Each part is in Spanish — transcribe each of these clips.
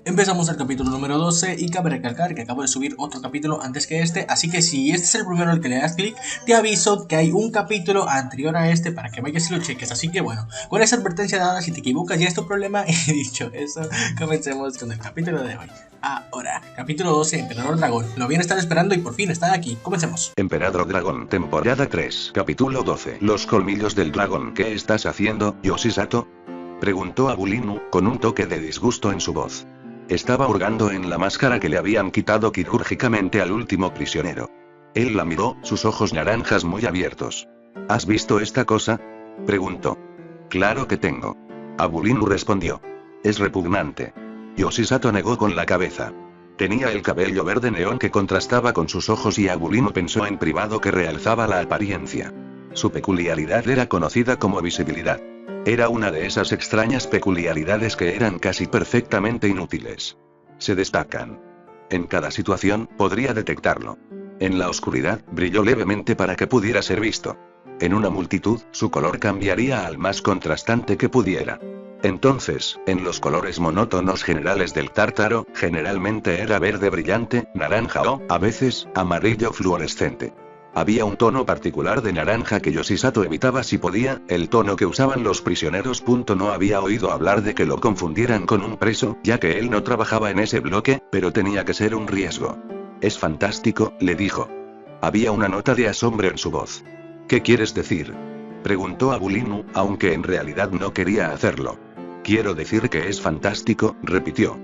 Empezamos el capítulo número 12 y cabe recalcar que acabo de subir otro capítulo antes que este, así que si este es el primero al que le das clic, te aviso que hay un capítulo anterior a este para que vayas y lo cheques. Así que bueno, con esa advertencia dada, si te equivocas ya es tu problema. Y dicho eso, comencemos con el capítulo de hoy. Ahora, capítulo 12, Emperador Dragón. Lo habían estado esperando y por fin está aquí. Comencemos. Emperador Dragón, temporada 3, capítulo 12. Los colmillos del dragón. ¿Qué estás haciendo, Yoshisato? Preguntó Abulinu, con un toque de disgusto en su voz. Estaba hurgando en la máscara que le habían quitado quirúrgicamente al último prisionero. Él la miró, sus ojos naranjas muy abiertos. ¿Has visto esta cosa? Preguntó. Claro que tengo. Abulinu respondió. Es repugnante. Yoshisato negó con la cabeza. Tenía el cabello verde neón que contrastaba con sus ojos y Abulinu pensó en privado que realzaba la apariencia. Su peculiaridad era conocida como visibilidad. Era una de esas extrañas peculiaridades que eran casi perfectamente inútiles. Se destacan. En cada situación, podría detectarlo. En la oscuridad, brilló levemente para que pudiera ser visto. En una multitud, su color cambiaría al más contrastante que pudiera. Entonces, en los colores monótonos generales del tártaro, generalmente era verde brillante, naranja o, a veces, amarillo fluorescente. Había un tono particular de naranja que Yoshisato evitaba si podía, el tono que usaban los prisioneros. No había oído hablar de que lo confundieran con un preso, ya que él no trabajaba en ese bloque, pero tenía que ser un riesgo. Es fantástico, le dijo. Había una nota de asombro en su voz. ¿Qué quieres decir? Preguntó Abulinu, aunque en realidad no quería hacerlo. Quiero decir que es fantástico, repitió.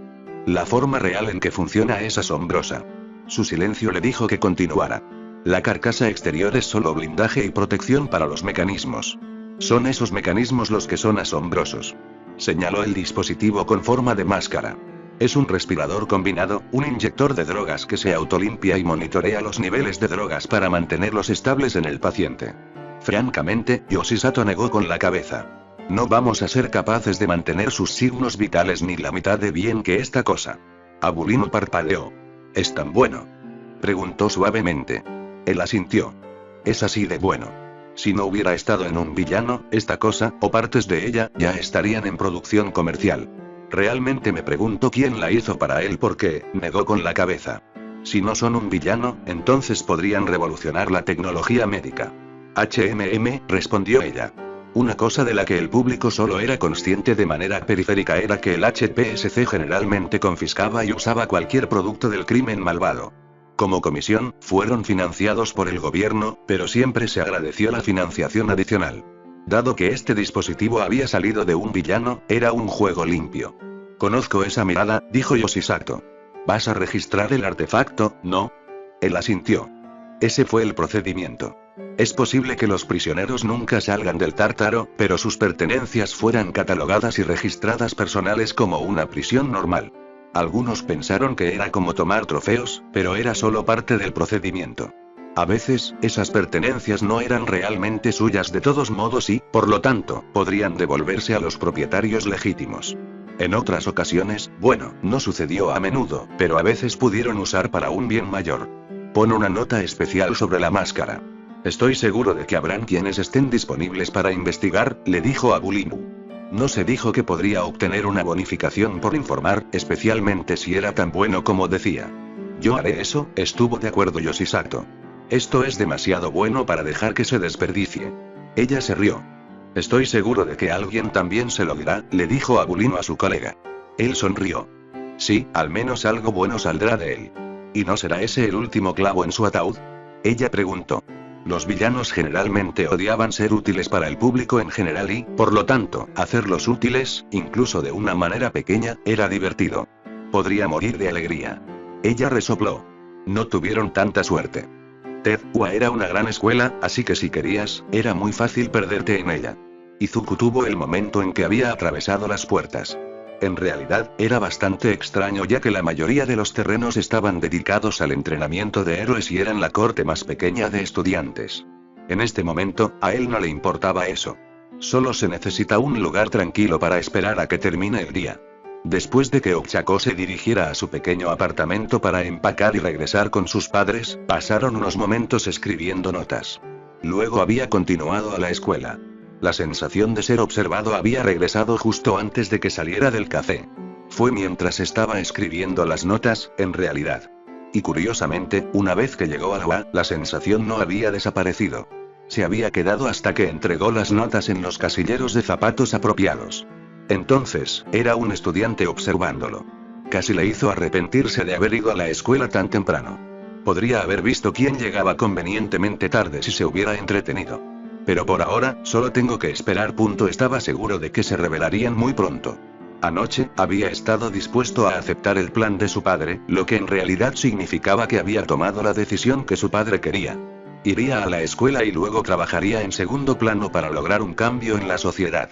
La forma real en que funciona es asombrosa. Su silencio le dijo que continuara. La carcasa exterior es solo blindaje y protección para los mecanismos. Son esos mecanismos los que son asombrosos. Señaló el dispositivo con forma de máscara. Es un respirador combinado, un inyector de drogas que se autolimpia y monitorea los niveles de drogas para mantenerlos estables en el paciente. Francamente, Yoshisato negó con la cabeza. No vamos a ser capaces de mantener sus signos vitales ni la mitad de bien que esta cosa. Abulinu parpadeó. ¿Es tan bueno? Preguntó suavemente. Él asintió. Es así de bueno. Si no hubiera estado en un villano, esta cosa, o partes de ella, ya estarían en producción comercial. Realmente me pregunto quién la hizo para él porque, negó con la cabeza. Si no son un villano, entonces podrían revolucionar la tecnología médica. Respondió ella. Una cosa de la que el público solo era consciente de manera periférica era que el HPSC generalmente confiscaba y usaba cualquier producto del crimen malvado. Como comisión, fueron financiados por el gobierno, pero siempre se agradeció la financiación adicional. Dado que este dispositivo había salido de un villano, era un juego limpio. Conozco esa mirada, dijo Yoshisato. ¿Vas a registrar el artefacto, no? Él asintió. Ese fue el procedimiento. Es posible que los prisioneros nunca salgan del tártaro, pero sus pertenencias fueran catalogadas y registradas personales como una prisión normal. Algunos pensaron que era como tomar trofeos, pero era solo parte del procedimiento. A veces, esas pertenencias no eran realmente suyas de todos modos y, por lo tanto, podrían devolverse a los propietarios legítimos. En otras ocasiones, bueno, no sucedió a menudo, pero a veces pudieron usar para un bien mayor. Pon una nota especial sobre la máscara. Estoy seguro de que habrán quienes estén disponibles para investigar, le dijo Abulinu. No se dijo que podría obtener una bonificación por informar, especialmente si era tan bueno como decía. Yo haré eso, estuvo de acuerdo Yoshisato. Esto es demasiado bueno para dejar que se desperdicie. Ella se rió. Estoy seguro de que alguien también se lo dirá, le dijo Abulinu a su colega. Él sonrió. Sí, al menos algo bueno saldrá de él. ¿Y no será ese el último clavo en su ataúd? Ella preguntó. Los villanos generalmente odiaban ser útiles para el público en general y, por lo tanto, hacerlos útiles, incluso de una manera pequeña, era divertido. Podría morir de alegría. Ella resopló. No tuvieron tanta suerte. Ted-Wa era una gran escuela, así que si querías, era muy fácil perderte en ella. Izuku tuvo el momento en que había atravesado las puertas. En realidad, era bastante extraño ya que la mayoría de los terrenos estaban dedicados al entrenamiento de héroes y eran la corte más pequeña de estudiantes. En este momento, a él no le importaba eso. Solo se necesita un lugar tranquilo para esperar a que termine el día. Después de que Ochako se dirigiera a su pequeño apartamento para empacar y regresar con sus padres, pasaron unos momentos escribiendo notas. Luego había continuado a la escuela. La sensación de ser observado había regresado justo antes de que saliera del café. Fue mientras estaba escribiendo las notas, en realidad. Y curiosamente, una vez que llegó al UA, la sensación no había desaparecido. Se había quedado hasta que entregó las notas en los casilleros de zapatos apropiados. Entonces, era un estudiante observándolo. Casi le hizo arrepentirse de haber ido a la escuela tan temprano. Podría haber visto quién llegaba convenientemente tarde si se hubiera entretenido. Pero por ahora, solo tengo que esperar. Estaba seguro de que se revelarían muy pronto. Anoche, había estado dispuesto a aceptar el plan de su padre, lo que en realidad significaba que había tomado la decisión que su padre quería. Iría a la escuela y luego trabajaría en segundo plano para lograr un cambio en la sociedad.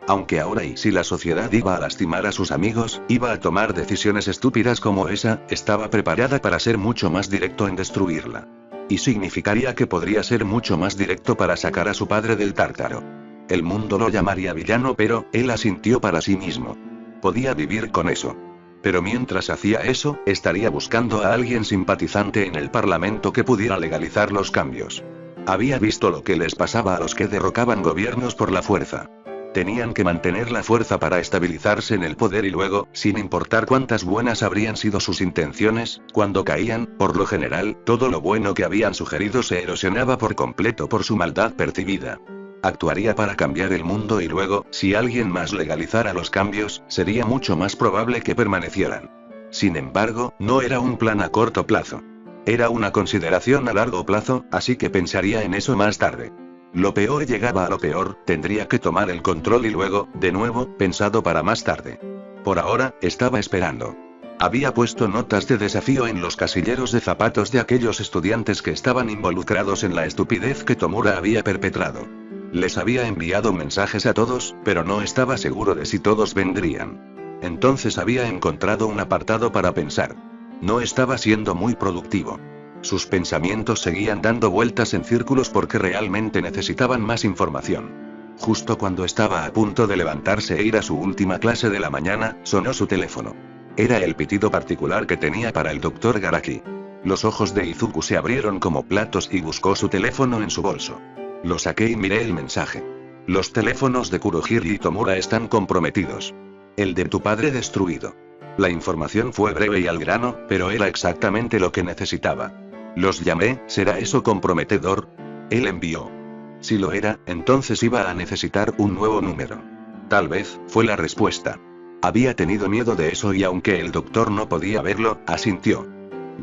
Aunque ahora y si la sociedad iba a lastimar a sus amigos, iba a tomar decisiones estúpidas como esa, estaba preparada para ser mucho más directo en destruirla. Y significaría que podría ser mucho más directo para sacar a su padre del tártaro. El mundo lo llamaría villano, pero él asintió para sí mismo. Podía vivir con eso. Pero mientras hacía eso, estaría buscando a alguien simpatizante en el Parlamento que pudiera legalizar los cambios. Había visto lo que les pasaba a los que derrocaban gobiernos por la fuerza. Tenían que mantener la fuerza para estabilizarse en el poder y luego, sin importar cuántas buenas habrían sido sus intenciones, cuando caían, por lo general, todo lo bueno que habían sugerido se erosionaba por completo por su maldad percibida. Actuaría para cambiar el mundo y luego, si alguien más legalizara los cambios, sería mucho más probable que permanecieran. Sin embargo, no era un plan a corto plazo. Era una consideración a largo plazo, así que pensaría en eso más tarde. Lo peor llegaba a lo peor, tendría que tomar el control y luego, de nuevo, pensado para más tarde. Por ahora, estaba esperando. Había puesto notas de desafío en los casilleros de zapatos de aquellos estudiantes que estaban involucrados en la estupidez que Tomura había perpetrado. Les había enviado mensajes a todos, pero no estaba seguro de si todos vendrían. Entonces había encontrado un apartado para pensar. No estaba siendo muy productivo. Sus pensamientos seguían dando vueltas en círculos porque realmente necesitaban más información. Justo cuando estaba a punto de levantarse e ir a su última clase de la mañana, sonó su teléfono. Era el pitido particular que tenía para el Dr. Garaki. Los ojos de Izuku se abrieron como platos y buscó su teléfono en su bolso. Lo saqué y miré el mensaje. Los teléfonos de Kurohiri y Tomura están comprometidos. El de tu padre destruido. La información fue breve y al grano, pero era exactamente lo que necesitaba. Los llamé, ¿será eso comprometedor? Él envió. Si lo era, entonces iba a necesitar un nuevo número. Tal vez, fue la respuesta. Había tenido miedo de eso y aunque el doctor no podía verlo, asintió.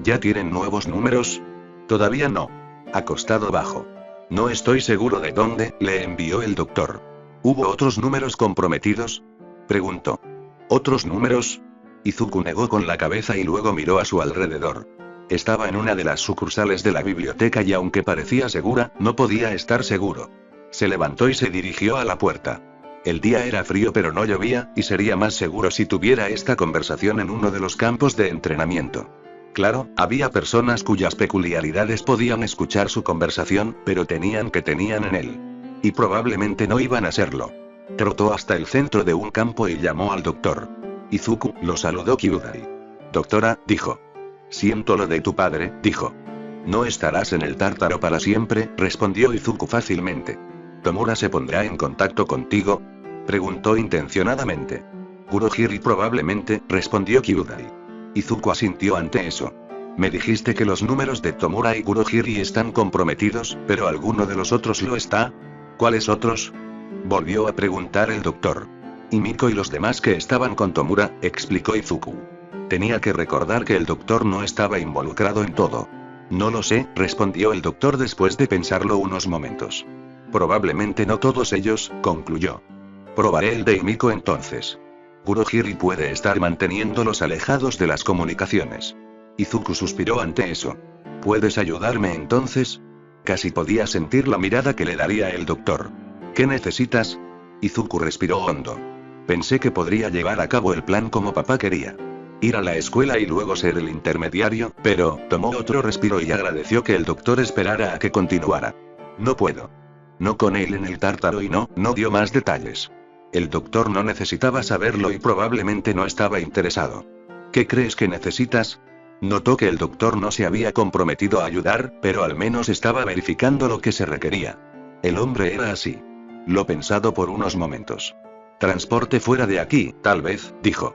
¿Ya tienen nuevos números? Todavía no. Acostado bajo. No estoy seguro de dónde, le envió el doctor. ¿Hubo otros números comprometidos? Preguntó. ¿Otros números? Izuku negó con la cabeza y luego miró a su alrededor. Estaba en una de las sucursales de la biblioteca y aunque parecía segura, no podía estar seguro. Se levantó y se dirigió a la puerta. El día era frío pero no llovía, y sería más seguro si tuviera esta conversación en uno de los campos de entrenamiento. Claro, había personas cuyas peculiaridades podían escuchar su conversación, pero tenían en él. Y probablemente no iban a serlo. Trotó hasta el centro de un campo y llamó al doctor. Izuku, lo saludó Kyudai. Doctora, dijo. Siento lo de tu padre, dijo. No estarás en el tártaro para siempre, respondió Izuku fácilmente. ¿Tomura se pondrá en contacto contigo? Preguntó intencionadamente. Kurohiri probablemente, respondió Kyudai. Izuku asintió ante eso. Me dijiste que los números de Tomura y Kurohiri están comprometidos, pero ¿alguno de los otros lo está? ¿Cuáles otros? Volvió a preguntar el doctor. Y Miko y los demás que estaban con Tomura, explicó Izuku. Tenía que recordar que el doctor no estaba involucrado en todo. No lo sé, respondió el doctor después de pensarlo unos momentos. Probablemente no todos ellos, concluyó. Probaré el de Miko entonces. Kurohiri puede estar manteniéndolos alejados de las comunicaciones. Izuku suspiró ante eso. ¿Puedes ayudarme entonces? Casi podía sentir la mirada que le daría el doctor. ¿Qué necesitas? Izuku respiró hondo. Pensé que podría llevar a cabo el plan como papá quería. Ir a la escuela y luego ser el intermediario, pero, tomó otro respiro y agradeció que el doctor esperara a que continuara. No puedo. No con él en el tártaro y no dio más detalles. El doctor no necesitaba saberlo y probablemente no estaba interesado. ¿Qué crees que necesitas? Notó que el doctor no se había comprometido a ayudar, pero al menos estaba verificando lo que se requería. El hombre era así. Lo pensado por unos momentos. Transporte fuera de aquí, tal vez, dijo.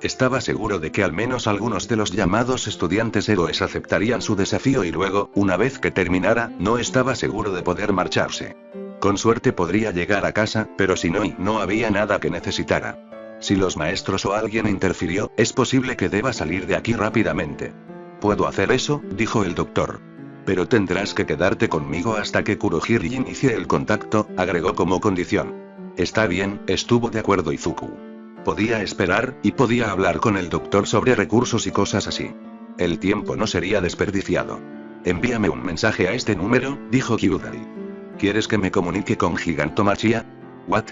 Estaba seguro de que al menos algunos de los llamados estudiantes héroes aceptarían su desafío y luego, una vez que terminara, no estaba seguro de poder marcharse. Con suerte podría llegar a casa, pero si no, no había nada que necesitara. Si los maestros o alguien interfirió, es posible que deba salir de aquí rápidamente. «Puedo hacer eso», dijo el doctor. «Pero tendrás que quedarte conmigo hasta que Kurohiri inicie el contacto», agregó como condición. «Está bien», estuvo de acuerdo Izuku. Podía esperar, y podía hablar con el doctor sobre recursos y cosas así. El tiempo no sería desperdiciado. «Envíame un mensaje a este número», dijo Kyudai. «¿Quieres que me comunique con Gigantomachia?» «What?»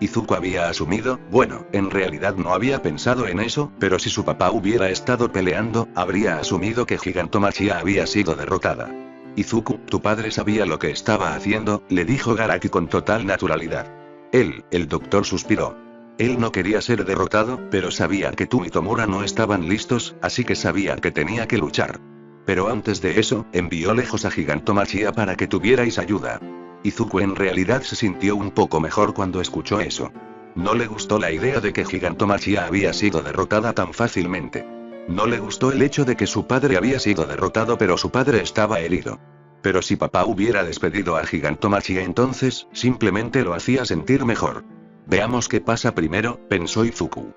Izuku había asumido, bueno, en realidad no había pensado en eso, pero si su papá hubiera estado peleando, habría asumido que Gigantomachia había sido derrotada. «Izuku, tu padre sabía lo que estaba haciendo», le dijo Garaki con total naturalidad. El doctor suspiró. Él no quería ser derrotado, pero sabía que tú y Tomura no estaban listos, así que sabía que tenía que luchar. Pero antes de eso, envió lejos a Gigantomachia para que tuvierais ayuda. Izuku en realidad se sintió un poco mejor cuando escuchó eso. No le gustó la idea de que Gigantomachia había sido derrotada tan fácilmente. No le gustó el hecho de que su padre había sido derrotado pero su padre estaba herido. Pero si papá hubiera despedido a Gigantomachia entonces, simplemente lo hacía sentir mejor. Veamos qué pasa primero, pensó Izuku.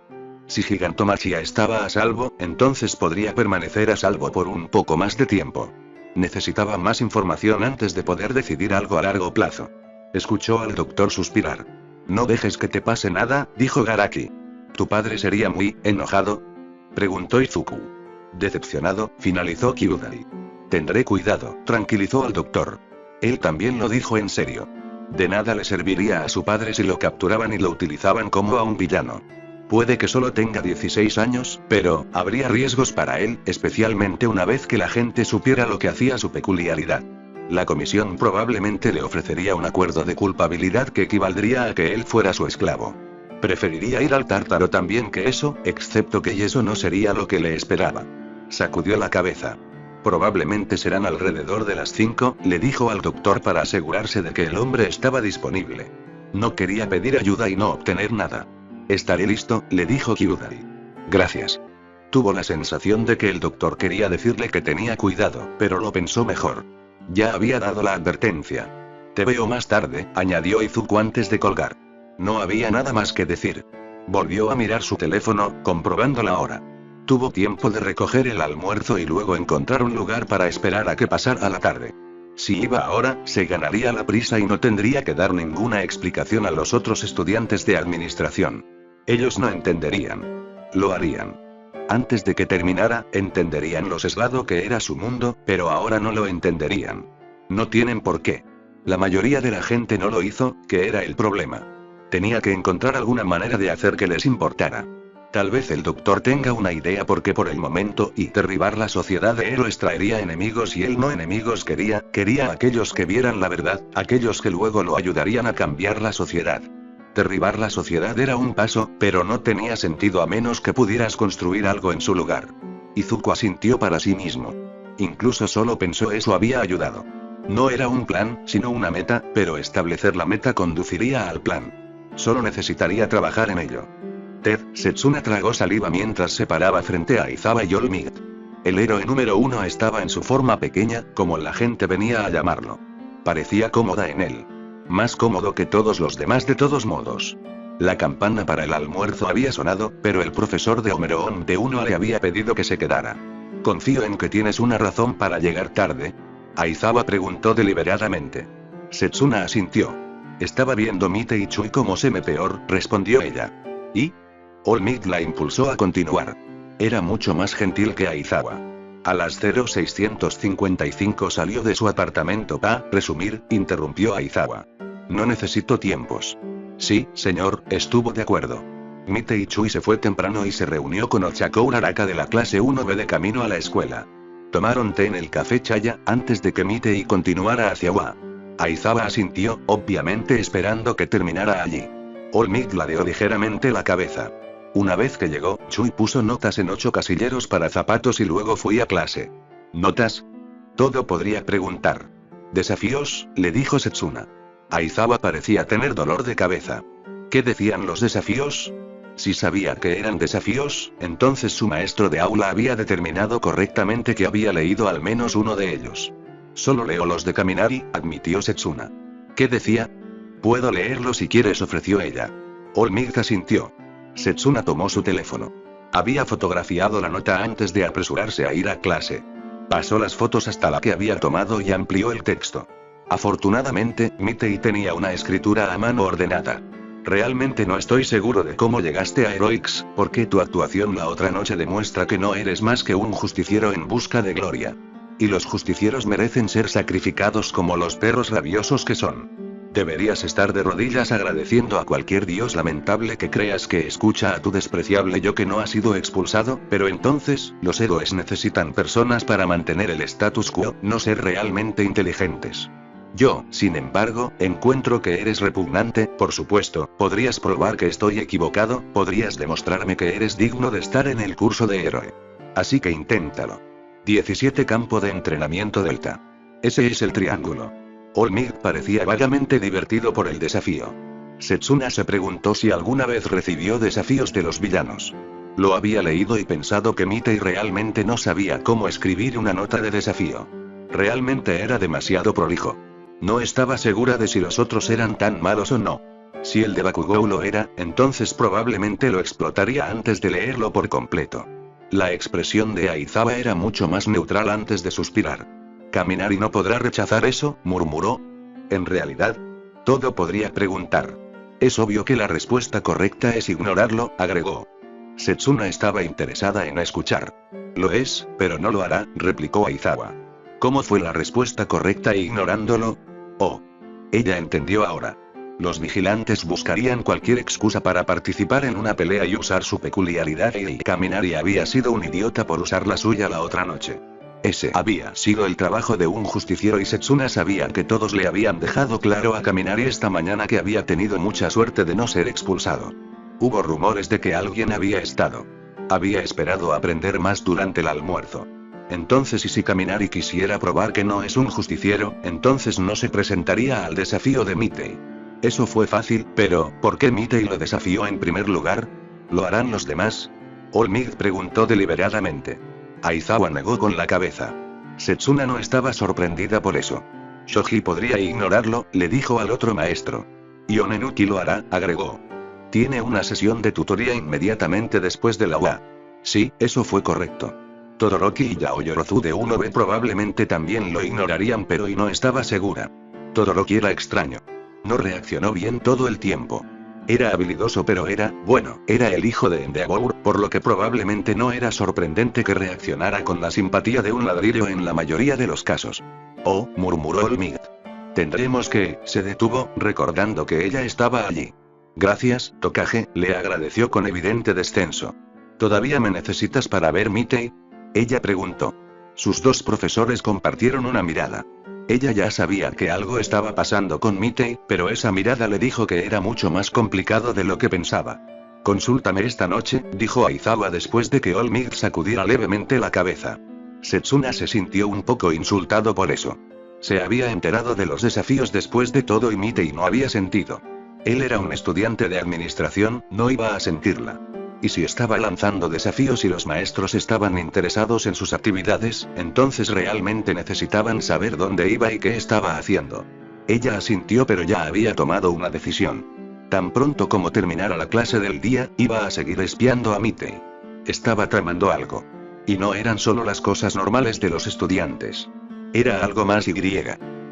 Si Gigantomachia estaba a salvo, entonces podría permanecer a salvo por un poco más de tiempo. Necesitaba más información antes de poder decidir algo a largo plazo. Escuchó al doctor suspirar. «No dejes que te pase nada», dijo Garaki. «¿Tu padre sería muy enojado?», preguntó Izuku. Decepcionado, finalizó Kyudai. «Tendré cuidado», tranquilizó al doctor. Él también lo dijo en serio. De nada le serviría a su padre si lo capturaban y lo utilizaban como a un villano. Puede que solo tenga 16 años, pero habría riesgos para él, especialmente una vez que la gente supiera lo que hacía su peculiaridad. La comisión probablemente le ofrecería un acuerdo de culpabilidad que equivaldría a que él fuera su esclavo. Preferiría ir al Tártaro también que eso, excepto que eso no sería lo que le esperaba. Sacudió la cabeza. «Probablemente serán alrededor de las 5», le dijo al doctor para asegurarse de que el hombre estaba disponible. No quería pedir ayuda y no obtener nada. «Estaré listo», le dijo Kyudai. «Gracias». Tuvo la sensación de que el doctor quería decirle que tenía cuidado, pero lo pensó mejor. Ya había dado la advertencia. «Te veo más tarde», añadió Izuku antes de colgar. No había nada más que decir. Volvió a mirar su teléfono, comprobando la hora. Tuvo tiempo de recoger el almuerzo y luego encontrar un lugar para esperar a que pasara la tarde. Si iba ahora, se ganaría la prisa y no tendría que dar ninguna explicación a los otros estudiantes de administración. Ellos no entenderían. Lo harían. Antes de que terminara, entenderían lo sesgado que era su mundo, pero ahora no lo entenderían. No tienen por qué. La mayoría de la gente no lo hizo, que era el problema. Tenía que encontrar alguna manera de hacer que les importara. Tal vez el doctor tenga una idea porque por el momento, y derribar la sociedad de héroes traería enemigos y él no enemigos quería a aquellos que vieran la verdad, aquellos que luego lo ayudarían a cambiar la sociedad. Derribar la sociedad era un paso, pero no tenía sentido a menos que pudieras construir algo en su lugar. Izuku asintió para sí mismo. Incluso solo pensó eso había ayudado. No era un plan, sino una meta, pero establecer la meta conduciría al plan. Solo necesitaría trabajar en ello. Setsuna tragó saliva mientras se paraba frente a Aizawa y All Might. El héroe número 1 estaba en su forma pequeña, como la gente venía a llamarlo. Parecía cómoda en él. Más cómodo que todos los demás de todos modos. La campana para el almuerzo había sonado, pero el profesor de Homeroon de 1 le había pedido que se quedara. «Confío en que tienes una razón para llegar tarde», Aizawa preguntó deliberadamente. Setsuna asintió. «Estaba viendo Mite y Chui como se me peor», respondió ella. «¿Y?» All Might la impulsó a continuar. Era mucho más gentil que Aizawa. A las 0655 salió de su apartamento para resumir, interrumpió Aizawa. «No necesito tiempos». «Sí, señor», estuvo de acuerdo. Mite y Chui se fue temprano y se reunió con Ochako Uraraka de la clase 1B de camino a la escuela. Tomaron té en el café Chaya, antes de que Mite y continuara hacia Wa. Aizawa asintió, obviamente esperando que terminara allí. All Might ladeó ligeramente la cabeza. Una vez que llegó, Chui puso notas en 8 casilleros para zapatos y luego fui a clase. ¿Notas? Todo podría preguntar. «Desafíos», le dijo Setsuna. Aizawa parecía tener dolor de cabeza. ¿Qué decían los desafíos? Si sabía que eran desafíos, entonces su maestro de aula había determinado correctamente que había leído al menos uno de ellos. Solo leo los de Kaminari, admitió Setsuna. ¿Qué decía? Puedo leerlo si quieres, ofreció ella. All Might asintió. Setsuna tomó su teléfono. Había fotografiado la nota antes de apresurarse a ir a clase. Pasó las fotos hasta la que había tomado y amplió el texto. Afortunadamente, Mitei tenía una escritura a mano ordenada. Realmente no estoy seguro de cómo llegaste a Heroics, porque tu actuación la otra noche demuestra que no eres más que un justiciero en busca de gloria. Y los justicieros merecen ser sacrificados como los perros rabiosos que son. Deberías estar de rodillas agradeciendo a cualquier dios lamentable que creas que escucha a tu despreciable yo que no ha sido expulsado, pero entonces, los héroes necesitan personas para mantener el status quo, no ser realmente inteligentes. Yo, sin embargo, encuentro que eres repugnante. Por supuesto, podrías probar que estoy equivocado, podrías demostrarme que eres digno de estar en el curso de héroe. Así que inténtalo. 17 Campo de entrenamiento Delta. Ese es el triángulo. All Might parecía vagamente divertido por el desafío. Setsuna se preguntó si alguna vez recibió desafíos de los villanos. Lo había leído y pensado que Mitei realmente no sabía cómo escribir una nota de desafío. Realmente era demasiado prolijo. No estaba segura de si los otros eran tan malos o no. Si el de Bakugou lo era, entonces probablemente lo explotaría antes de leerlo por completo. La expresión de Aizawa era mucho más neutral antes de suspirar. Kaminari no podrá rechazar eso, murmuró. En realidad, todo podría preguntar. Es obvio que la respuesta correcta es ignorarlo, agregó. Setsuna estaba interesada en escuchar. Lo es, pero no lo hará, replicó Aizawa. ¿Cómo fue la respuesta correcta ignorándolo? Oh. Ella entendió ahora. Los vigilantes buscarían cualquier excusa para participar en una pelea y usar su peculiaridad, y Kaminari había sido un idiota por usar la suya la otra noche. Ese había sido el trabajo de un justiciero y Setsuna sabía que todos le habían dejado claro a Kaminari esta mañana que había tenido mucha suerte de no ser expulsado. Hubo rumores de que alguien había estado. Había esperado aprender más durante el almuerzo. Entonces, y si Kaminari quisiera probar que no es un justiciero, entonces no se presentaría al desafío de Mitei. Eso fue fácil, pero ¿por qué Mitei lo desafió en primer lugar? ¿Lo harán los demás? All Might preguntó deliberadamente. Aizawa negó con la cabeza. Setsuna no estaba sorprendida por eso. Shoji podría ignorarlo, le dijo al otro maestro. Yonenuki lo hará, agregó. Tiene una sesión de tutoría inmediatamente después de la UA. Sí, eso fue correcto. Todoroki y Yaoyorozu de 1B probablemente también lo ignorarían, pero y no estaba segura. Todoroki era extraño. No reaccionó bien todo el tiempo. Era habilidoso, pero era el hijo de Endeavor, por lo que probablemente no era sorprendente que reaccionara con la simpatía de un ladrillo en la mayoría de los casos. Oh, murmuró All Might. Tendremos que, se detuvo, recordando que ella estaba allí. Gracias, Tokage, le agradeció con evidente descenso. ¿Todavía me necesitas para ver Mitei? Ella preguntó. Sus dos profesores compartieron una mirada. Ella ya sabía que algo estaba pasando con Mitei, pero esa mirada le dijo que era mucho más complicado de lo que pensaba. Consúltame esta noche, dijo Aizawa después de que All Might sacudiera levemente la cabeza. Setsuna se sintió un poco insultado por eso. Se había enterado de los desafíos después de todo y Mitei no había sentido. Él era un estudiante de administración, no iba a sentirla. Y si estaba lanzando desafíos y los maestros estaban interesados en sus actividades, entonces realmente necesitaban saber dónde iba y qué estaba haciendo. Ella asintió, pero ya había tomado una decisión. Tan pronto como terminara la clase del día, iba a seguir espiando a Mitei. Estaba tramando algo. Y no eran solo las cosas normales de los estudiantes. Era algo más y.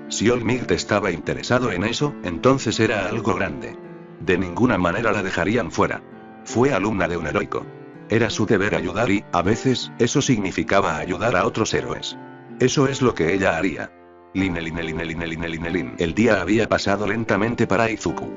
Si All Might estaba interesado en eso, entonces era algo grande. De ninguna manera la dejarían fuera. Fue alumna de un heroico. Era su deber ayudar y, a veces, eso significaba ayudar a otros héroes. Eso es lo que ella haría. El día había pasado lentamente para Izuku.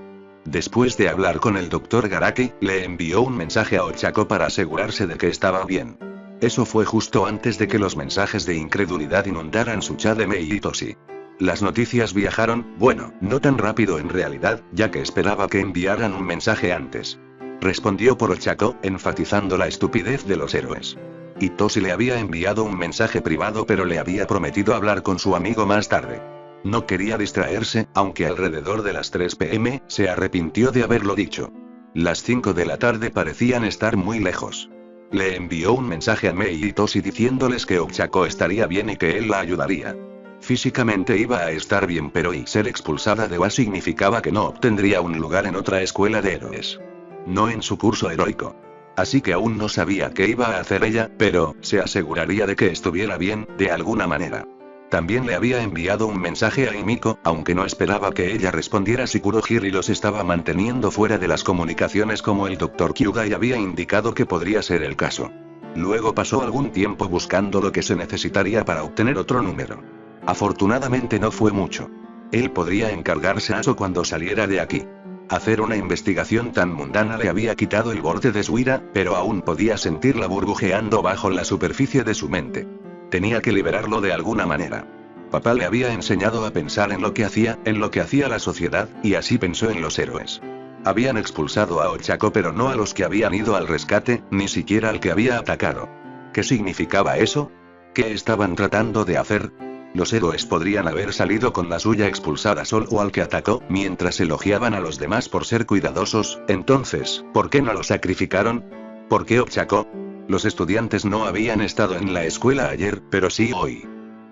Después de hablar con el Dr. Garaki, le envió un mensaje a Ochako para asegurarse de que estaba bien. Eso fue justo antes de que los mensajes de incredulidad inundaran su chat de Mei y Toshi. Las noticias viajaron, no tan rápido en realidad, ya que esperaba que enviaran un mensaje antes. Respondió por Ochako, enfatizando la estupidez de los héroes. Y Toshi le había enviado un mensaje privado, pero le había prometido hablar con su amigo más tarde. No quería distraerse, aunque alrededor de las 3 p.m. se arrepintió de haberlo dicho. Las 5 de la tarde parecían estar muy lejos. Le envió un mensaje a Mei y Toshi diciéndoles que Ochako estaría bien y que él la ayudaría. Físicamente iba a estar bien, pero y ser expulsada de OA significaba que no obtendría un lugar en otra escuela de héroes. No en su curso heroico. Así que aún no sabía qué iba a hacer ella, pero se aseguraría de que estuviera bien, de alguna manera. También le había enviado un mensaje a Himiko, aunque no esperaba que ella respondiera si Kurohiri los estaba manteniendo fuera de las comunicaciones como el Dr. Kyugai había indicado que podría ser el caso. Luego pasó algún tiempo buscando lo que se necesitaría para obtener otro número. Afortunadamente no fue mucho. Él podría encargarse a eso cuando saliera de aquí. Hacer una investigación tan mundana le había quitado el borde de su ira, pero aún podía sentirla burbujeando bajo la superficie de su mente. Tenía que liberarlo de alguna manera. Papá le había enseñado a pensar en lo que hacía la sociedad, y así pensó en los héroes. Habían expulsado a Ochako pero no a los que habían ido al rescate, ni siquiera al que había atacado. ¿Qué significaba eso? ¿Qué estaban tratando de hacer? Los héroes podrían haber salido con la suya expulsada solo al que atacó, mientras elogiaban a los demás por ser cuidadosos. Entonces, ¿por qué no lo sacrificaron? ¿Por qué Ochako? Los estudiantes no habían estado en la escuela ayer, pero sí hoy.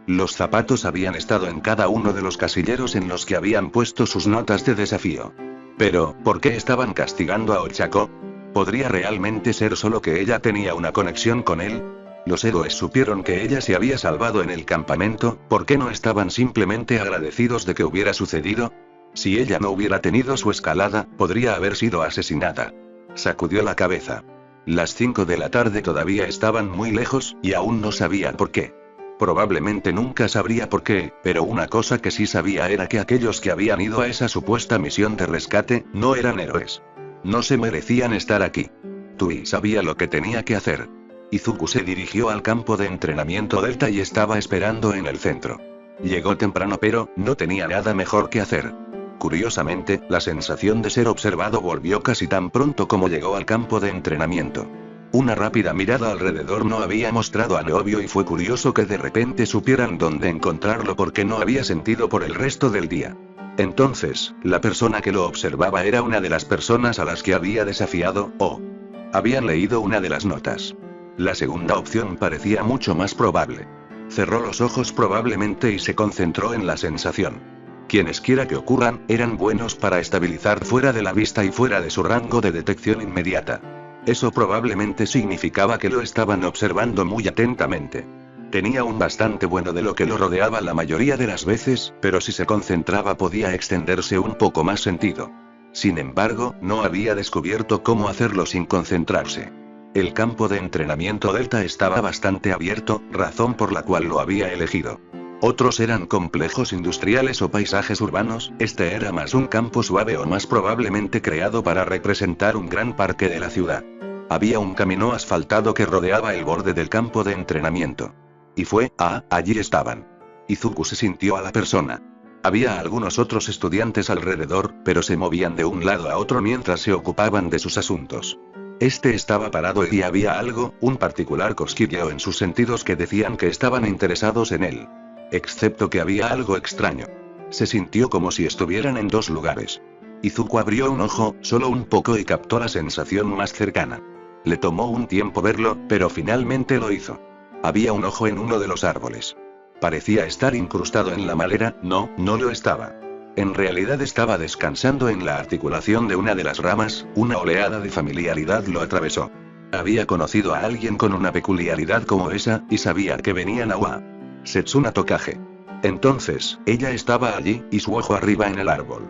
Los zapatos habían estado en cada uno de los casilleros en los que habían puesto sus notas de desafío. Pero, ¿por qué estaban castigando a Ochako? ¿Podría realmente ser solo que ella tenía una conexión con él? Los héroes supieron que ella se había salvado en el campamento, ¿por qué no estaban simplemente agradecidos de que hubiera sucedido? Si ella no hubiera tenido su escalada, podría haber sido asesinada. Sacudió la cabeza. Las 5 de la tarde todavía estaban muy lejos, y aún no sabía por qué. Probablemente nunca sabría por qué, pero una cosa que sí sabía era que aquellos que habían ido a esa supuesta misión de rescate, no eran héroes. No se merecían estar aquí. Tui sabía lo que tenía que hacer. Izuku se dirigió al campo de entrenamiento Delta y estaba esperando en el centro. Llegó temprano pero no tenía nada mejor que hacer. Curiosamente, la sensación de ser observado volvió casi tan pronto como llegó al campo de entrenamiento. Una rápida mirada alrededor no había mostrado a Neobio y fue curioso que de repente supieran dónde encontrarlo porque no había sentido por el resto del día. Entonces, la persona que lo observaba era una de las personas a las que había desafiado, o habían leído una de las notas. La segunda opción parecía mucho más probable. Cerró los ojos probablemente y se concentró en la sensación. Quienesquiera que ocurran, eran buenos para estabilizar fuera de la vista y fuera de su rango de detección inmediata. Eso probablemente significaba que lo estaban observando muy atentamente. Tenía un bastante bueno de lo que lo rodeaba la mayoría de las veces, pero si se concentraba podía extenderse un poco más sentido. Sin embargo, no había descubierto cómo hacerlo sin concentrarse. El campo de entrenamiento Delta estaba bastante abierto, razón por la cual lo había elegido. Otros eran complejos industriales o paisajes urbanos, este era más un campo suave o más probablemente creado para representar un gran parque de la ciudad. Había un camino asfaltado que rodeaba el borde del campo de entrenamiento. Y allí estaban. Izuku se sintió a la persona. Había algunos otros estudiantes alrededor, pero se movían de un lado a otro mientras se ocupaban de sus asuntos. Este estaba parado y había algo, un particular cosquilleo en sus sentidos que decían que estaban interesados en él. Excepto que había algo extraño. Se sintió como si estuvieran en dos lugares. Izuku abrió un ojo, solo un poco y captó la sensación más cercana. Le tomó un tiempo verlo, pero finalmente lo hizo. Había un ojo en uno de los árboles. Parecía estar incrustado en la madera, no lo estaba. En realidad estaba descansando en la articulación de una de las ramas, una oleada de familiaridad lo atravesó. Había conocido a alguien con una peculiaridad como esa, y sabía que venían a Wa. Setsuna Tokage. Entonces, ella estaba allí, y su ojo arriba en el árbol.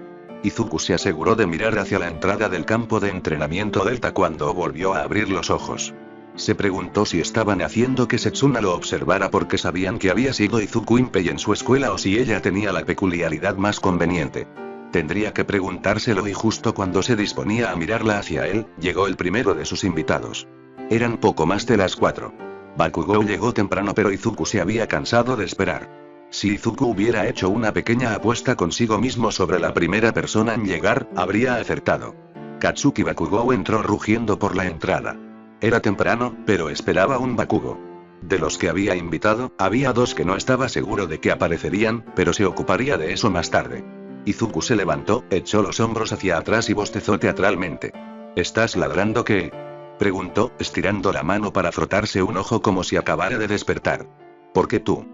Izuku se aseguró de mirar hacia la entrada del campo de entrenamiento Delta cuando volvió a abrir los ojos. Se preguntó si estaban haciendo que Setsuna lo observara porque sabían que había sido Izuku Impei en su escuela o si ella tenía la peculiaridad más conveniente. Tendría que preguntárselo y justo cuando se disponía a mirarla hacia él, llegó el primero de sus invitados. Eran poco más de las 4. Bakugou llegó temprano pero Izuku se había cansado de esperar. Si Izuku hubiera hecho una pequeña apuesta consigo mismo sobre la primera persona en llegar, habría acertado. Katsuki Bakugou entró rugiendo por la entrada. Era temprano, pero esperaba un Bakugo. De los que había invitado, había 2 que no estaba seguro de que aparecerían, pero se ocuparía de eso más tarde. Izuku se levantó, echó los hombros hacia atrás y bostezó teatralmente. ¿Estás ladrando qué? Preguntó, estirando la mano para frotarse un ojo como si acabara de despertar. ¿Por qué tú?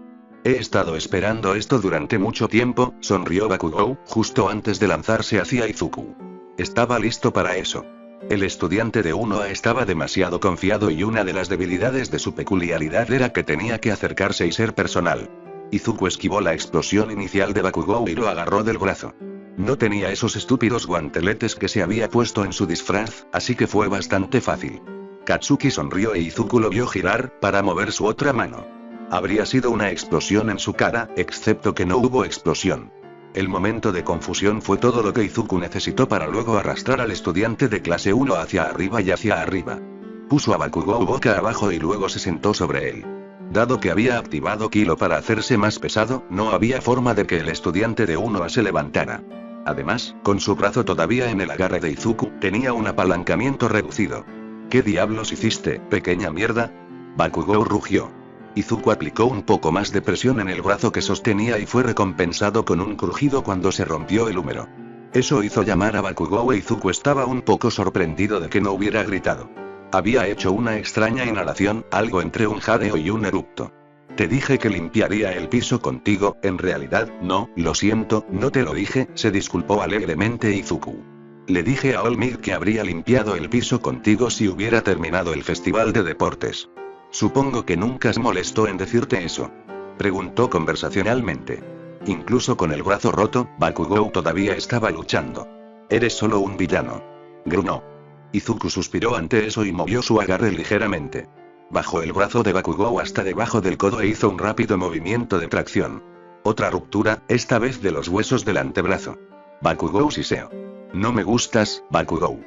He estado esperando esto durante mucho tiempo, sonrió Bakugou, justo antes de lanzarse hacia Izuku. Estaba listo para eso. El estudiante de 1A estaba demasiado confiado y una de las debilidades de su peculiaridad era que tenía que acercarse y ser personal. Izuku esquivó la explosión inicial de Bakugou y lo agarró del brazo. No tenía esos estúpidos guanteletes que se había puesto en su disfraz, así que fue bastante fácil. Katsuki sonrió e Izuku lo vio girar, para mover su otra mano. Habría sido una explosión en su cara, excepto que no hubo explosión. El momento de confusión fue todo lo que Izuku necesitó para luego arrastrar al estudiante de clase 1 hacia arriba y hacia arriba. Puso a Bakugou boca abajo y luego se sentó sobre él. Dado que había activado Kilo para hacerse más pesado, no había forma de que el estudiante de 1A se levantara. Además, con su brazo todavía en el agarre de Izuku, tenía un apalancamiento reducido. ¿Qué diablos hiciste, pequeña mierda? Bakugou rugió. Izuku aplicó un poco más de presión en el brazo que sostenía y fue recompensado con un crujido cuando se rompió el húmero. Eso hizo llamar a Bakugou e Izuku estaba un poco sorprendido de que no hubiera gritado. Había hecho una extraña inhalación, algo entre un jadeo y un eructo. Te dije que limpiaría el piso contigo, en realidad, no, lo siento, no te lo dije, se disculpó alegremente Izuku. Le dije a Olmig que habría limpiado el piso contigo si hubiera terminado el festival de deportes. Supongo que nunca se molestó en decirte eso. Preguntó conversacionalmente. Incluso con el brazo roto, Bakugou todavía estaba luchando. Eres solo un villano. Grunó. Izuku suspiró ante eso y movió su agarre ligeramente. Bajó el brazo de Bakugou hasta debajo del codo e hizo un rápido movimiento de tracción. Otra ruptura, esta vez de los huesos del antebrazo. Bakugou siseó. No me gustas, Bakugou.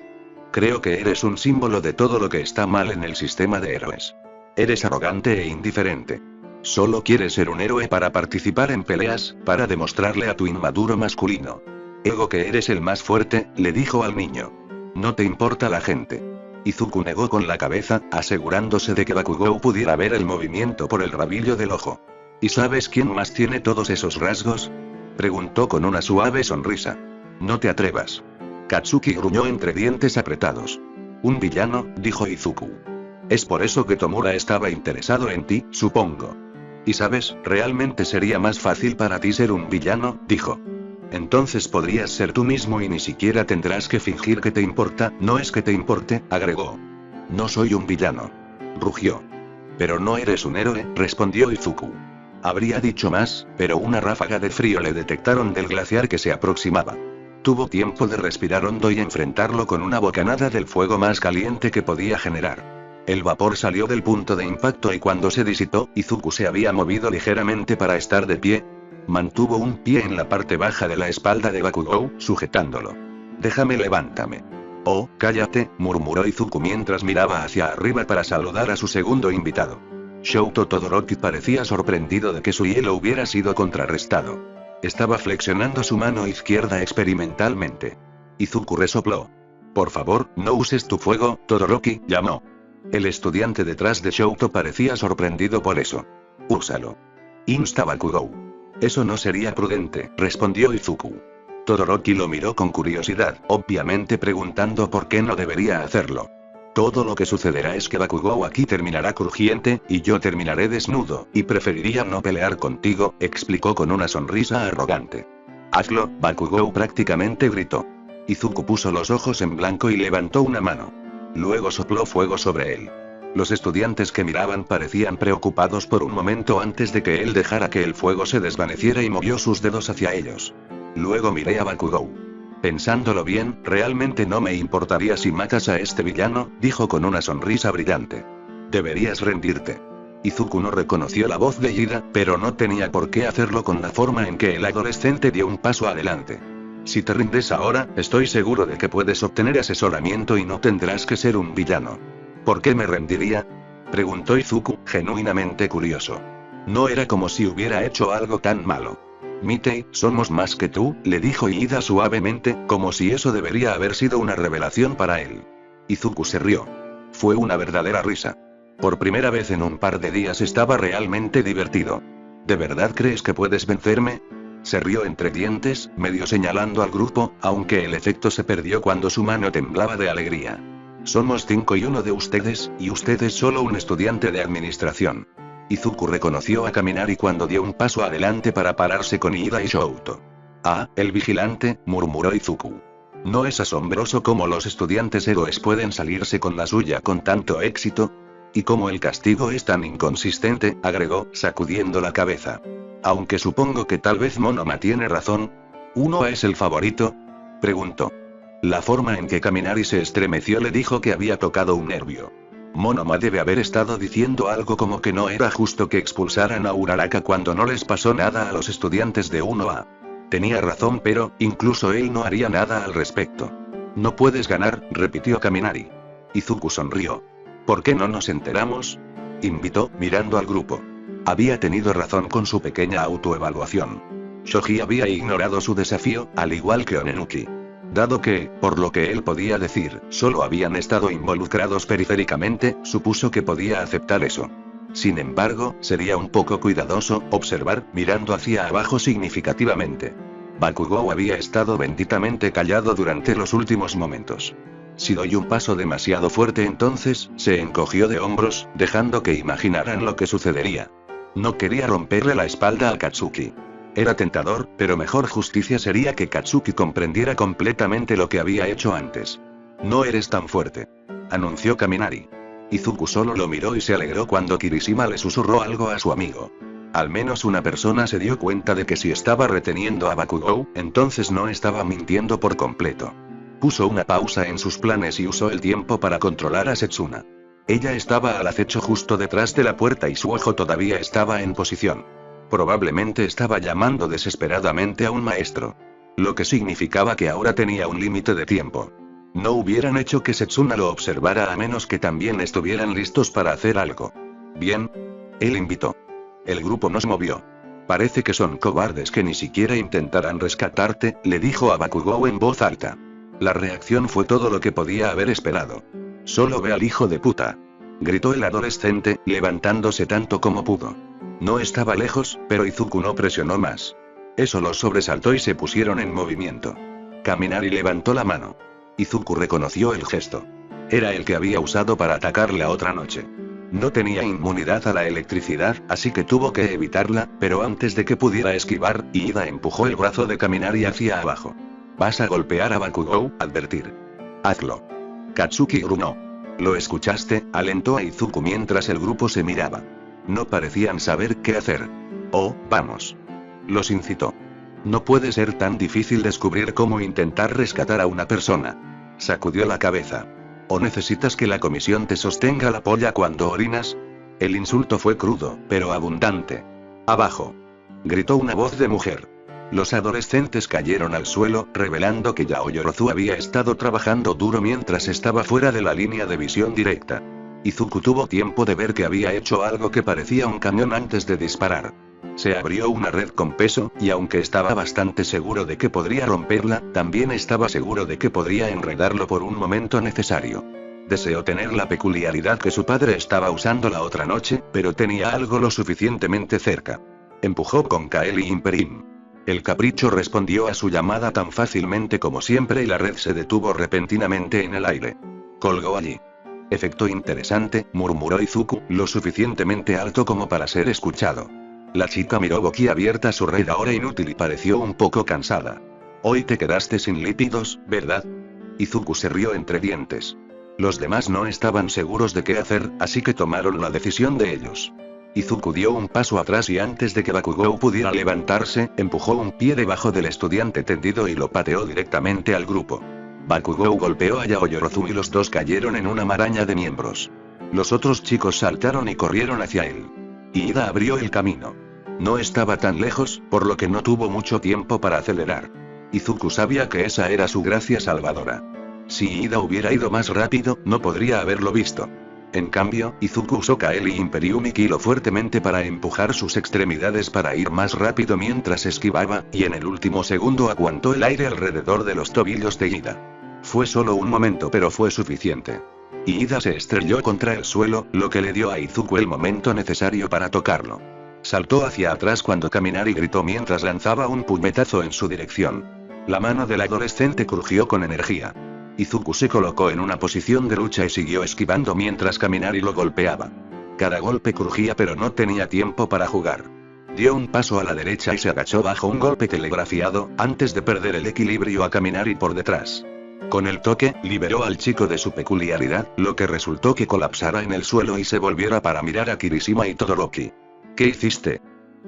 Creo que eres un símbolo de todo lo que está mal en el sistema de héroes. Eres arrogante e indiferente. Solo quieres ser un héroe para participar en peleas, para demostrarle a tu inmaduro masculino ego que eres el más fuerte, le dijo al niño. No te importa la gente. Izuku negó con la cabeza, asegurándose de que Bakugou pudiera ver el movimiento por el rabillo del ojo. ¿Y sabes quién más tiene todos esos rasgos? Preguntó con una suave sonrisa. No te atrevas. Katsuki gruñó entre dientes apretados. Un villano, dijo Izuku. Es por eso que Tomura estaba interesado en ti, supongo. Y sabes, realmente sería más fácil para ti ser un villano, dijo. Entonces podrías ser tú mismo y ni siquiera tendrás que fingir que te importa, no es que te importe, agregó. No soy un villano. Rugió. Pero no eres un héroe, respondió Izuku. Habría dicho más, pero una ráfaga de frío le detectaron del glaciar que se aproximaba. Tuvo tiempo de respirar hondo y enfrentarlo con una bocanada del fuego más caliente que podía generar. El vapor salió del punto de impacto y cuando se disipó, Izuku se había movido ligeramente para estar de pie. Mantuvo un pie en la parte baja de la espalda de Bakugou, sujetándolo. Déjame, levántame. Oh, cállate, murmuró Izuku mientras miraba hacia arriba para saludar a su segundo invitado. Shouto Todoroki parecía sorprendido de que su hielo hubiera sido contrarrestado. Estaba flexionando su mano izquierda experimentalmente. Izuku resopló. Por favor, no uses tu fuego, Todoroki, llamó. El estudiante detrás de Shouto parecía sorprendido por eso. Úsalo. Insta Bakugou. Eso no sería prudente, respondió Izuku. Todoroki lo miró con curiosidad, obviamente preguntando por qué no debería hacerlo. Todo lo que sucederá es que Bakugou aquí terminará crujiente, y yo terminaré desnudo, y preferiría no pelear contigo, explicó con una sonrisa arrogante. Hazlo, Bakugou prácticamente gritó. Izuku puso los ojos en blanco y levantó una mano. Luego sopló fuego sobre él. Los estudiantes que miraban parecían preocupados por un momento antes de que él dejara que el fuego se desvaneciera y movió sus dedos hacia ellos. Luego miré a Bakugou. Pensándolo bien, realmente no me importaría si matas a este villano, dijo con una sonrisa brillante. Deberías rendirte. Izuku no reconoció la voz de Ida, pero no tenía por qué hacerlo con la forma en que el adolescente dio un paso adelante. Si te rindes ahora, estoy seguro de que puedes obtener asesoramiento y no tendrás que ser un villano. ¿Por qué me rendiría? Preguntó Izuku, genuinamente curioso. No era como si hubiera hecho algo tan malo. Mitei, somos más que tú, le dijo Ida suavemente, como si eso debería haber sido una revelación para él. Izuku se rió. Fue una verdadera risa. Por primera vez en un par de días estaba realmente divertido. ¿De verdad crees que puedes vencerme? Se rió entre dientes, medio señalando al grupo, aunque el efecto se perdió cuando su mano temblaba de alegría. Somos 5 y uno de ustedes, y usted es solo un estudiante de administración. Izuku reconoció a Kaminari cuando dio un paso adelante para pararse con Iida y Shouto. Ah, el vigilante, murmuró Izuku. ¿No es asombroso cómo los estudiantes héroes pueden salirse con la suya con tanto éxito? Y cómo el castigo es tan inconsistente, agregó, sacudiendo la cabeza. Aunque supongo que tal vez Monoma tiene razón. ¿Uno es el favorito?, preguntó. La forma en que Kaminari se estremeció le dijo que había tocado un nervio. Monoma debe haber estado diciendo algo como que no era justo que expulsaran a Uraraka cuando no les pasó nada a los estudiantes de 1A. Tenía razón, pero, incluso él no haría nada al respecto. No puedes ganar, repitió Kaminari. Izuku sonrió. ¿Por qué no nos enteramos?, invitó, mirando al grupo. Había tenido razón con su pequeña autoevaluación. Shoji había ignorado su desafío, al igual que Onenuki. Dado que, por lo que él podía decir, solo habían estado involucrados periféricamente, supuso que podía aceptar eso. Sin embargo, sería un poco cuidadoso, observar, mirando hacia abajo significativamente. Bakugou había estado benditamente callado durante los últimos momentos. Si doy un paso demasiado fuerte entonces, se encogió de hombros, dejando que imaginaran lo que sucedería. No quería romperle la espalda a Katsuki. Era tentador, pero mejor justicia sería que Katsuki comprendiera completamente lo que había hecho antes. No eres tan fuerte, anunció Kaminari. Izuku solo lo miró y se alegró cuando Kirishima le susurró algo a su amigo. Al menos una persona se dio cuenta de que si estaba reteniendo a Bakugou, entonces no estaba mintiendo por completo. Puso una pausa en sus planes y usó el tiempo para controlar a Setsuna. Ella estaba al acecho justo detrás de la puerta y su ojo todavía estaba en posición. Probablemente estaba llamando desesperadamente a un maestro. Lo que significaba que ahora tenía un límite de tiempo. No hubieran hecho que Setsuna lo observara a menos que también estuvieran listos para hacer algo. Bien. Él invitó. El grupo nos movió. Parece que son cobardes que ni siquiera intentarán rescatarte, le dijo a Bakugou en voz alta. La reacción fue todo lo que podía haber esperado. Solo ve al hijo de puta, gritó el adolescente, levantándose tanto como pudo. No estaba lejos, pero Izuku no presionó más. Eso los sobresaltó y se pusieron en movimiento. Kaminari levantó la mano. Izuku reconoció el gesto. Era el que había usado para atacar la otra noche. No tenía inmunidad a la electricidad, así que tuvo que evitarla, pero antes de que pudiera esquivar, Iida empujó el brazo de Kaminari hacia abajo. Vas a golpear a Bakugou, advertir. Hazlo. Katsuki gruñó. ¿Lo escuchaste?, alentó a Izuku mientras el grupo se miraba. No parecían saber qué hacer. Oh, vamos. Los incitó. No puede ser tan difícil descubrir cómo intentar rescatar a una persona. Sacudió la cabeza. ¿O necesitas que la comisión te sostenga la polla cuando orinas? El insulto fue crudo, pero abundante. Abajo. Gritó una voz de mujer. Los adolescentes cayeron al suelo, revelando que Yao Yorozu había estado trabajando duro mientras estaba fuera de la línea de visión directa. Izuku tuvo tiempo de ver que había hecho algo que parecía un cañón antes de disparar. Se abrió una red con peso, y aunque estaba bastante seguro de que podría romperla, también estaba seguro de que podría enredarlo por un momento necesario. Deseó tener la peculiaridad que su padre estaba usando la otra noche, pero tenía algo lo suficientemente cerca. Empujó con Kaeli Imperim. El capricho respondió a su llamada tan fácilmente como siempre y la red se detuvo repentinamente en el aire. Colgó allí. Efecto interesante, murmuró Izuku, lo suficientemente alto como para ser escuchado. La chica miró boquiabierta su red ahora inútil y pareció un poco cansada. Hoy te quedaste sin lípidos, ¿verdad? Izuku se rió entre dientes. Los demás no estaban seguros de qué hacer, así que tomaron la decisión de ellos. Izuku dio un paso atrás y antes de que Bakugou pudiera levantarse, empujó un pie debajo del estudiante tendido y lo pateó directamente al grupo. Bakugou golpeó a Yao Yorozu y los dos cayeron en una maraña de miembros. Los otros chicos saltaron y corrieron hacia él. Iida abrió el camino. No estaba tan lejos, por lo que no tuvo mucho tiempo para acelerar. Izuku sabía que esa era su gracia salvadora. Si Iida hubiera ido más rápido, no podría haberlo visto. En cambio, Izuku usó Kaeli Imperium y Kilo fuertemente para empujar sus extremidades para ir más rápido mientras esquivaba, y en el último segundo aguantó el aire alrededor de los tobillos de Iida. Fue solo un momento, pero fue suficiente. Iida se estrelló contra el suelo, lo que le dio a Izuku el momento necesario para tocarlo. Saltó hacia atrás cuando Kaminari gritó mientras lanzaba un puñetazo en su dirección. La mano del adolescente crujió con energía. Izuku se colocó en una posición de lucha y siguió esquivando mientras Kaminari lo golpeaba. Cada golpe crujía pero no tenía tiempo para jugar. Dio un paso a la derecha y se agachó bajo un golpe telegrafiado, antes de perder el equilibrio a Kaminari por detrás. Con el toque, liberó al chico de su peculiaridad, lo que resultó que colapsara en el suelo y se volviera para mirar a Kirishima y Todoroki. ¿Qué hiciste?,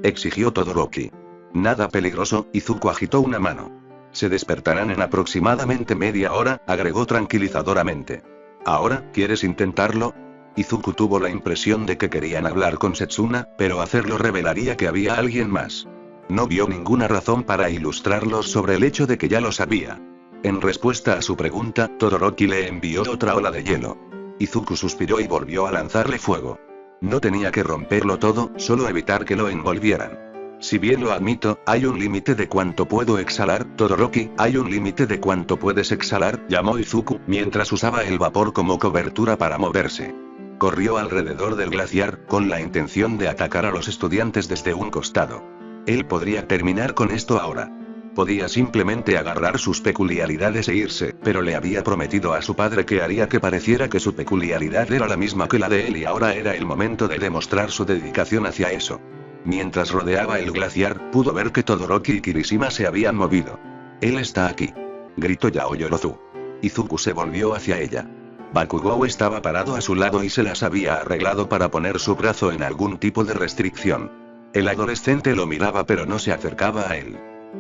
exigió Todoroki. Nada peligroso, Izuku agitó una mano. Se despertarán en aproximadamente media hora, agregó tranquilizadoramente. ¿Ahora, quieres intentarlo? Izuku tuvo la impresión de que querían hablar con Setsuna, pero hacerlo revelaría que había alguien más. No vio ninguna razón para ilustrarlos sobre el hecho de que ya lo sabía. En respuesta a su pregunta, Todoroki le envió otra ola de hielo. Izuku suspiró y volvió a lanzarle fuego. No tenía que romperlo todo, solo evitar que lo envolvieran. Si bien lo admito, hay un límite de cuánto puedo exhalar, Todoroki, hay un límite de cuánto puedes exhalar, llamó Izuku, mientras usaba el vapor como cobertura para moverse. Corrió alrededor del glaciar, con la intención de atacar a los estudiantes desde un costado. Él podría terminar con esto ahora. Podía simplemente agarrar sus peculiaridades e irse, pero le había prometido a su padre que haría que pareciera que su peculiaridad era la misma que la de él y ahora era el momento de demostrar su dedicación hacia eso. Mientras rodeaba el glaciar, pudo ver que Todoroki y Kirishima se habían movido. «Él está aquí», gritó Yaoyorozu. Izuku se volvió hacia ella. Bakugou estaba parado a su lado y se las había arreglado para poner su brazo en algún tipo de restricción. El adolescente lo miraba pero no se acercaba a él.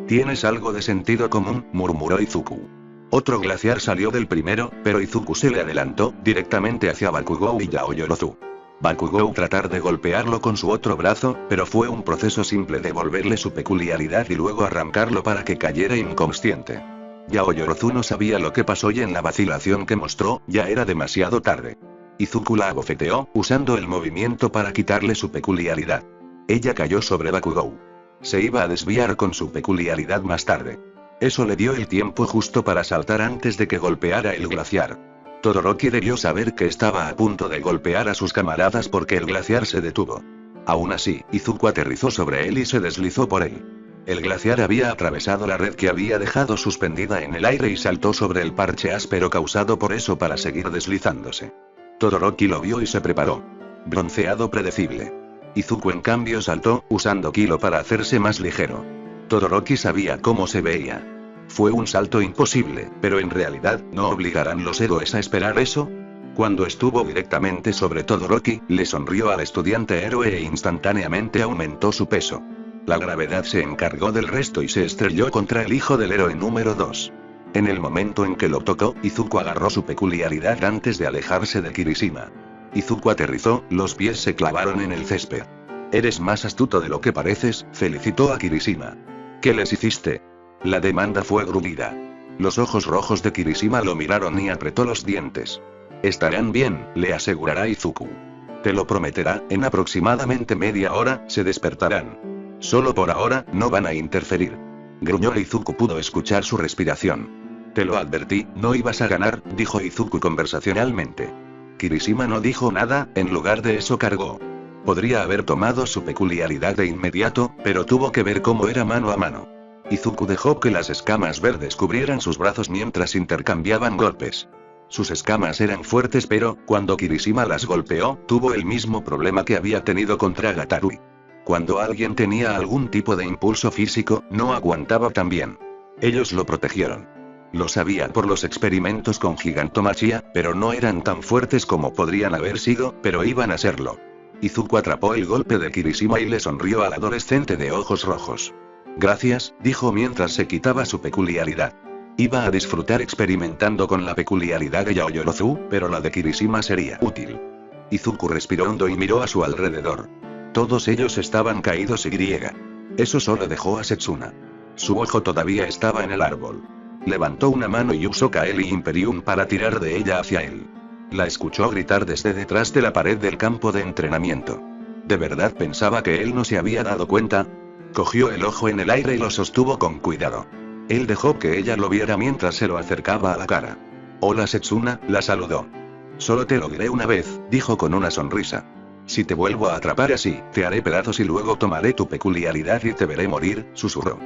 «Tienes algo de sentido común», murmuró Izuku. Otro glaciar salió del primero, pero Izuku se le adelantó, directamente hacia Bakugou y Yaoyorozu. Bakugou tratar de golpearlo con su otro brazo, pero fue un proceso simple de devolverle su peculiaridad y luego arrancarlo para que cayera inconsciente. Yaoyorozu no sabía lo que pasó y en la vacilación que mostró, ya era demasiado tarde. Izuku la abofeteó, usando el movimiento para quitarle su peculiaridad. Ella cayó sobre Bakugou. Se iba a desviar con su peculiaridad más tarde. Eso le dio el tiempo justo para saltar antes de que golpeara el glaciar. Todoroki debió saber que estaba a punto de golpear a sus camaradas porque el glaciar se detuvo. Aún así, Izuku aterrizó sobre él y se deslizó por él. El glaciar había atravesado la red que había dejado suspendida en el aire y saltó sobre el parche áspero causado por eso para seguir deslizándose. Todoroki lo vio y se preparó. Bronceado predecible. Izuku en cambio saltó, usando Kilo para hacerse más ligero. Todoroki sabía cómo se veía. Fue un salto imposible, pero en realidad, ¿no obligarán los héroes a esperar eso? Cuando estuvo directamente sobre Todoroki, le sonrió al estudiante héroe e instantáneamente aumentó su peso. La gravedad se encargó del resto y se estrelló contra el hijo del héroe número 2. En el momento en que lo tocó, Izuku agarró su peculiaridad antes de alejarse de Kirishima. Izuku aterrizó, los pies se clavaron en el césped. «Eres más astuto de lo que pareces», felicitó a Kirishima. «¿Qué les hiciste?». La demanda fue gruñida. Los ojos rojos de Kirishima lo miraron y apretó los dientes. «Estarán bien», le asegurará Izuku. «Te lo prometerá, en aproximadamente media hora, se despertarán. Solo por ahora, no van a interferir». Gruñó. Izuku pudo escuchar su respiración. «Te lo advertí, no ibas a ganar», dijo Izuku conversacionalmente. Kirishima no dijo nada, en lugar de eso cargó. Podría haber tomado su peculiaridad de inmediato, pero tuvo que ver cómo era mano a mano. Izuku dejó que las escamas verdes cubrieran sus brazos mientras intercambiaban golpes. Sus escamas eran fuertes pero, cuando Kirishima las golpeó, tuvo el mismo problema que había tenido contra Gatarui. Cuando alguien tenía algún tipo de impulso físico, no aguantaba tan bien. Ellos lo protegieron. Lo sabían por los experimentos con Gigantomachia, pero no eran tan fuertes como podrían haber sido, pero iban a serlo. Izuku atrapó el golpe de Kirishima y le sonrió al adolescente de ojos rojos. «Gracias», dijo mientras se quitaba su peculiaridad. Iba a disfrutar experimentando con la peculiaridad de Yaoyorozu, pero la de Kirishima sería útil. Izuku respiró hondo y miró a su alrededor. Todos ellos estaban caídos y eso solo dejó a Setsuna. Su ojo todavía estaba en el árbol. Levantó una mano y usó Kaeli Imperium para tirar de ella hacia él. La escuchó gritar desde detrás de la pared del campo de entrenamiento. ¿De verdad pensaba que él no se había dado cuenta? Cogió el ojo en el aire y lo sostuvo con cuidado. Él dejó que ella lo viera mientras se lo acercaba a la cara. «Hola Setsuna», la saludó. «Solo te lo diré una vez», dijo con una sonrisa. Si te vuelvo a atrapar así, te haré pedazos y luego tomaré tu peculiaridad y te veré morir, susurró.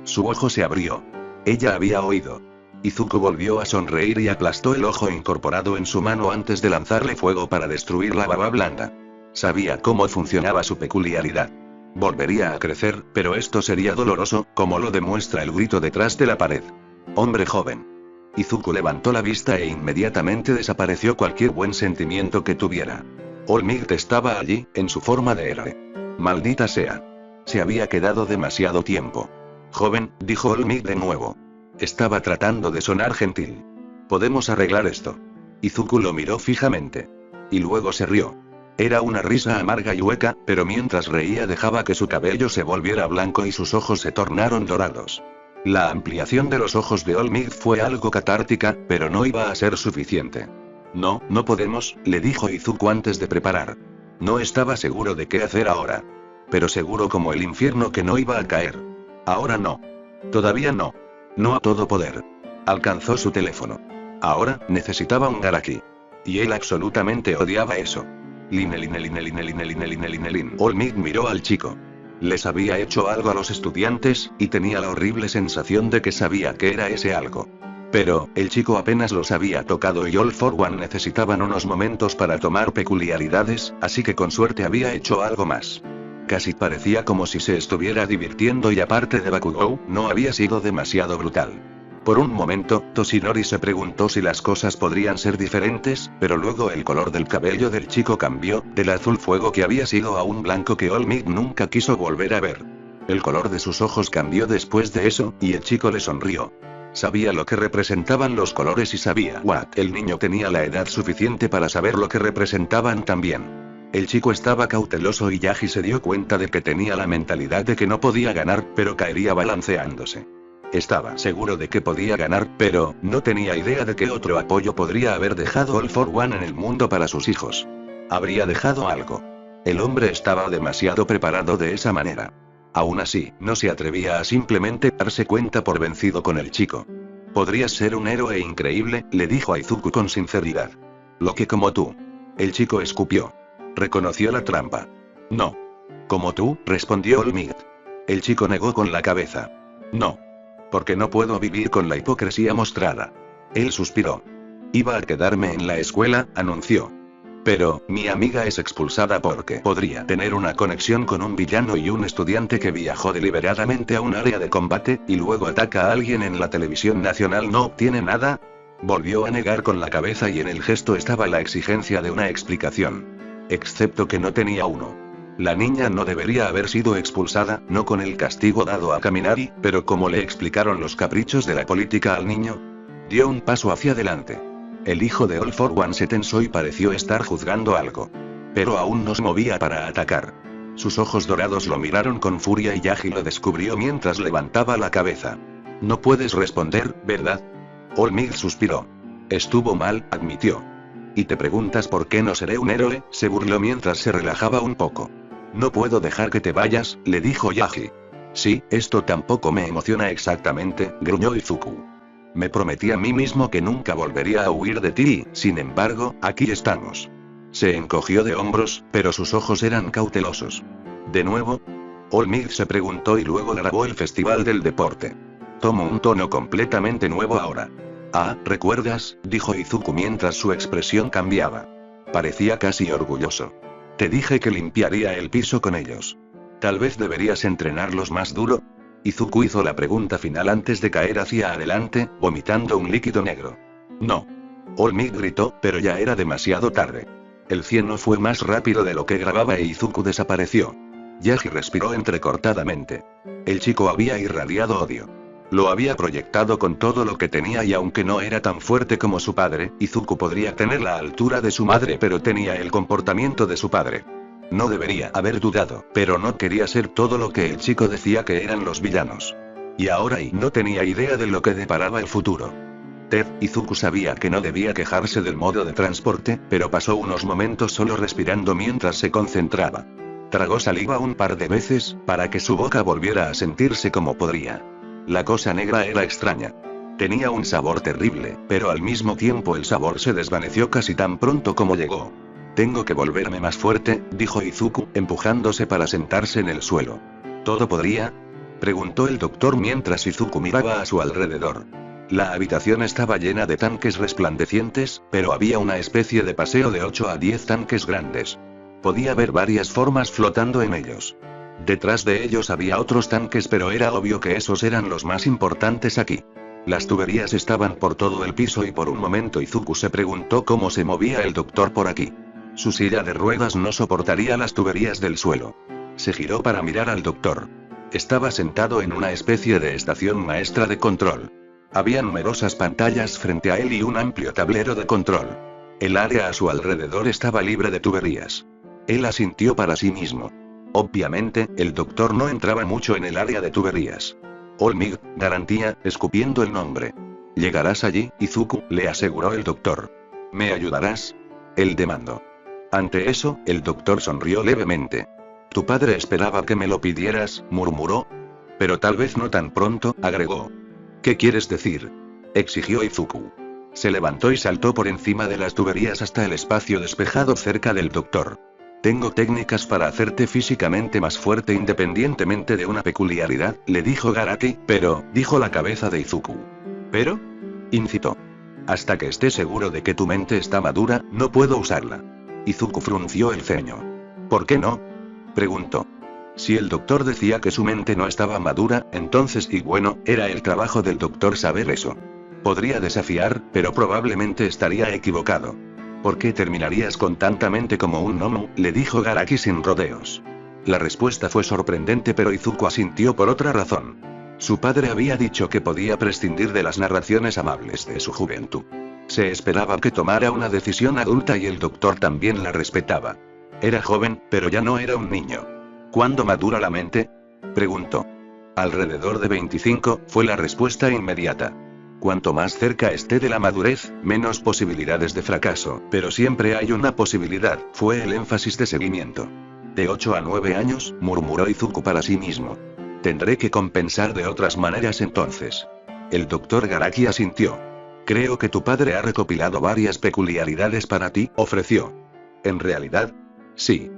Su ojo se abrió. Ella había oído. Izuku volvió a sonreír y aplastó el ojo incorporado en su mano antes de lanzarle fuego para destruir la baba blanda. Sabía cómo funcionaba su peculiaridad. Volvería a crecer, pero esto sería doloroso, como lo demuestra el grito detrás de la pared. Hombre joven. Izuku levantó la vista e inmediatamente desapareció cualquier buen sentimiento que tuviera. All Might estaba allí, en su forma de héroe. Maldita sea. Se había quedado demasiado tiempo. Joven, dijo All Might de nuevo. Estaba tratando de sonar gentil. ¿Podemos arreglar esto? Izuku lo miró fijamente. Y luego se rió. Era una risa amarga y hueca, pero mientras reía dejaba que su cabello se volviera blanco y sus ojos se tornaron dorados. La ampliación de los ojos de All Might fue algo catártica, pero no iba a ser suficiente. No, no podemos, le dijo Izuku antes de preparar. No estaba seguro de qué hacer ahora. Pero seguro como el infierno que no iba a caer. Ahora no. Todavía no. No a todo poder. Alcanzó su teléfono. Ahora, necesitaba un Garaki. Y él absolutamente odiaba eso. All Might miró al chico. Les había hecho algo a los estudiantes, y tenía la horrible sensación de que sabía que era ese algo. Pero, el chico apenas los había tocado y All for One necesitaban unos momentos para tomar peculiaridades, así que con suerte había hecho algo más. Casi parecía como si se estuviera divirtiendo y aparte de Bakugou, no había sido demasiado brutal. Por un momento, Toshinori se preguntó si las cosas podrían ser diferentes, pero luego el color del cabello del chico cambió, del azul fuego que había sido a un blanco que All Might nunca quiso volver a ver. El color de sus ojos cambió después de eso, y el chico le sonrió. Sabía lo que representaban los colores y sabía el niño tenía la edad suficiente para saber lo que representaban también. El chico estaba cauteloso y Yaji se dio cuenta de que tenía la mentalidad de que no podía ganar, pero caería balanceándose. Estaba seguro de que podía ganar, pero no tenía idea de qué otro apoyo podría haber dejado All for One en el mundo para sus hijos. Habría dejado algo. El hombre estaba demasiado preparado de esa manera. Aún así, no se atrevía a simplemente darse cuenta por vencido con el chico. Podrías ser un héroe increíble, le dijo a Izuku con sinceridad. Lo que como tú. El chico escupió. Reconoció la trampa. No. Como tú, respondió All Might. El chico negó con la cabeza. No. Porque no puedo vivir con la hipocresía mostrada. Él suspiró. Iba a quedarme en la escuela, anunció. Pero, mi amiga es expulsada porque podría tener una conexión con un villano y un estudiante que viajó deliberadamente a un área de combate, y luego ataca a alguien en la televisión nacional no obtiene nada. Volvió a negar con la cabeza y en el gesto estaba la exigencia de una explicación. Excepto que no tenía uno. La niña no debería haber sido expulsada, no con el castigo dado a Kaminari, pero como le explicaron los caprichos de la política al niño. Dio un paso hacia adelante. El hijo de All for One se tensó y pareció estar juzgando algo. Pero aún no se movía para atacar. Sus ojos dorados lo miraron con furia y Yaji lo descubrió mientras levantaba la cabeza. No puedes responder, ¿verdad? All Might suspiró. Estuvo mal, admitió. Y te preguntas por qué no seré un héroe, se burló mientras se relajaba un poco. No puedo dejar que te vayas, le dijo Yaji. Sí, esto tampoco me emociona exactamente, gruñó Izuku. Me prometí a mí mismo que nunca volvería a huir de ti y, sin embargo, aquí estamos. Se encogió de hombros, pero sus ojos eran cautelosos. ¿De nuevo? All Might se preguntó y luego grabó el Festival del Deporte. Tomó un tono completamente nuevo ahora. Ah, ¿recuerdas?, dijo Izuku mientras su expresión cambiaba. Parecía casi orgulloso. Te dije que limpiaría el piso con ellos. ¿Tal vez deberías entrenarlos más duro? Izuku hizo la pregunta final antes de caer hacia adelante, vomitando un líquido negro. No. All Might gritó, pero ya era demasiado tarde. El cieno fue más rápido de lo que grababa e Izuku desapareció. Yaji respiró entrecortadamente. El chico había irradiado odio. Lo había proyectado con todo lo que tenía y aunque no era tan fuerte como su padre, Izuku podría tener la altura de su madre pero tenía el comportamiento de su padre. No debería haber dudado, pero no quería ser todo lo que el chico decía que eran los villanos. Y ahora no tenía idea de lo que deparaba el futuro. Izuku sabía que no debía quejarse del modo de transporte, pero pasó unos momentos solo respirando mientras se concentraba. Tragó saliva un par de veces, para que su boca volviera a sentirse como podría. La cosa negra era extraña. Tenía un sabor terrible, pero al mismo tiempo el sabor se desvaneció casi tan pronto como llegó. Tengo que volverme más fuerte, dijo Izuku, empujándose para sentarse en el suelo. ¿Todo podría? Preguntó el doctor mientras Izuku miraba a su alrededor. La habitación estaba llena de tanques resplandecientes, pero había una especie de paseo de 8 a 10 tanques grandes. Podía ver varias formas flotando en ellos. Detrás de ellos había otros tanques, pero era obvio que esos eran los más importantes aquí. Las tuberías estaban por todo el piso y por un momento Izuku se preguntó cómo se movía el doctor por aquí. Su silla de ruedas no soportaría las tuberías del suelo. Se giró para mirar al doctor. Estaba sentado en una especie de estación maestra de control. Había numerosas pantallas frente a él y un amplio tablero de control. El área a su alrededor estaba libre de tuberías. Él asintió para sí mismo. Obviamente, el doctor no entraba mucho en el área de tuberías. Olmig, garantía, escupiendo el nombre. Llegarás allí, Izuku, le aseguró el doctor. ¿Me ayudarás? Él demandó. Ante eso, el doctor sonrió levemente. Tu padre esperaba que me lo pidieras, murmuró. Pero tal vez no tan pronto, agregó. ¿Qué quieres decir? Exigió Izuku. Se levantó y saltó por encima de las tuberías hasta el espacio despejado cerca del doctor. Tengo técnicas para hacerte físicamente más fuerte independientemente de una peculiaridad, le dijo Garaki, pero, dijo la cabeza de Izuku. ¿Pero? Incitó. Hasta que esté seguro de que tu mente está madura, no puedo usarla. Izuku frunció el ceño. ¿Por qué no? Preguntó. Si el doctor decía que su mente no estaba madura, entonces y bueno, era el trabajo del doctor saber eso. Podría desafiar, pero probablemente estaría equivocado. ¿Por qué terminarías con tanta mente como un gnomo?, le dijo Garaki sin rodeos. La respuesta fue sorprendente, pero Izuku asintió por otra razón. Su padre había dicho que podía prescindir de las narraciones amables de su juventud. Se esperaba que tomara una decisión adulta y el doctor también la respetaba. Era joven, pero ya no era un niño. ¿Cuándo madura la mente?, preguntó. Alrededor de 25, fue la respuesta inmediata. Cuanto más cerca esté de la madurez, menos posibilidades de fracaso, pero siempre hay una posibilidad, fue el énfasis de seguimiento. De 8 a 9 años, murmuró Izuku para sí mismo. Tendré que compensar de otras maneras entonces. El doctor Garaki asintió. Creo que tu padre ha recopilado varias peculiaridades para ti, ofreció. ¿En realidad? Sí.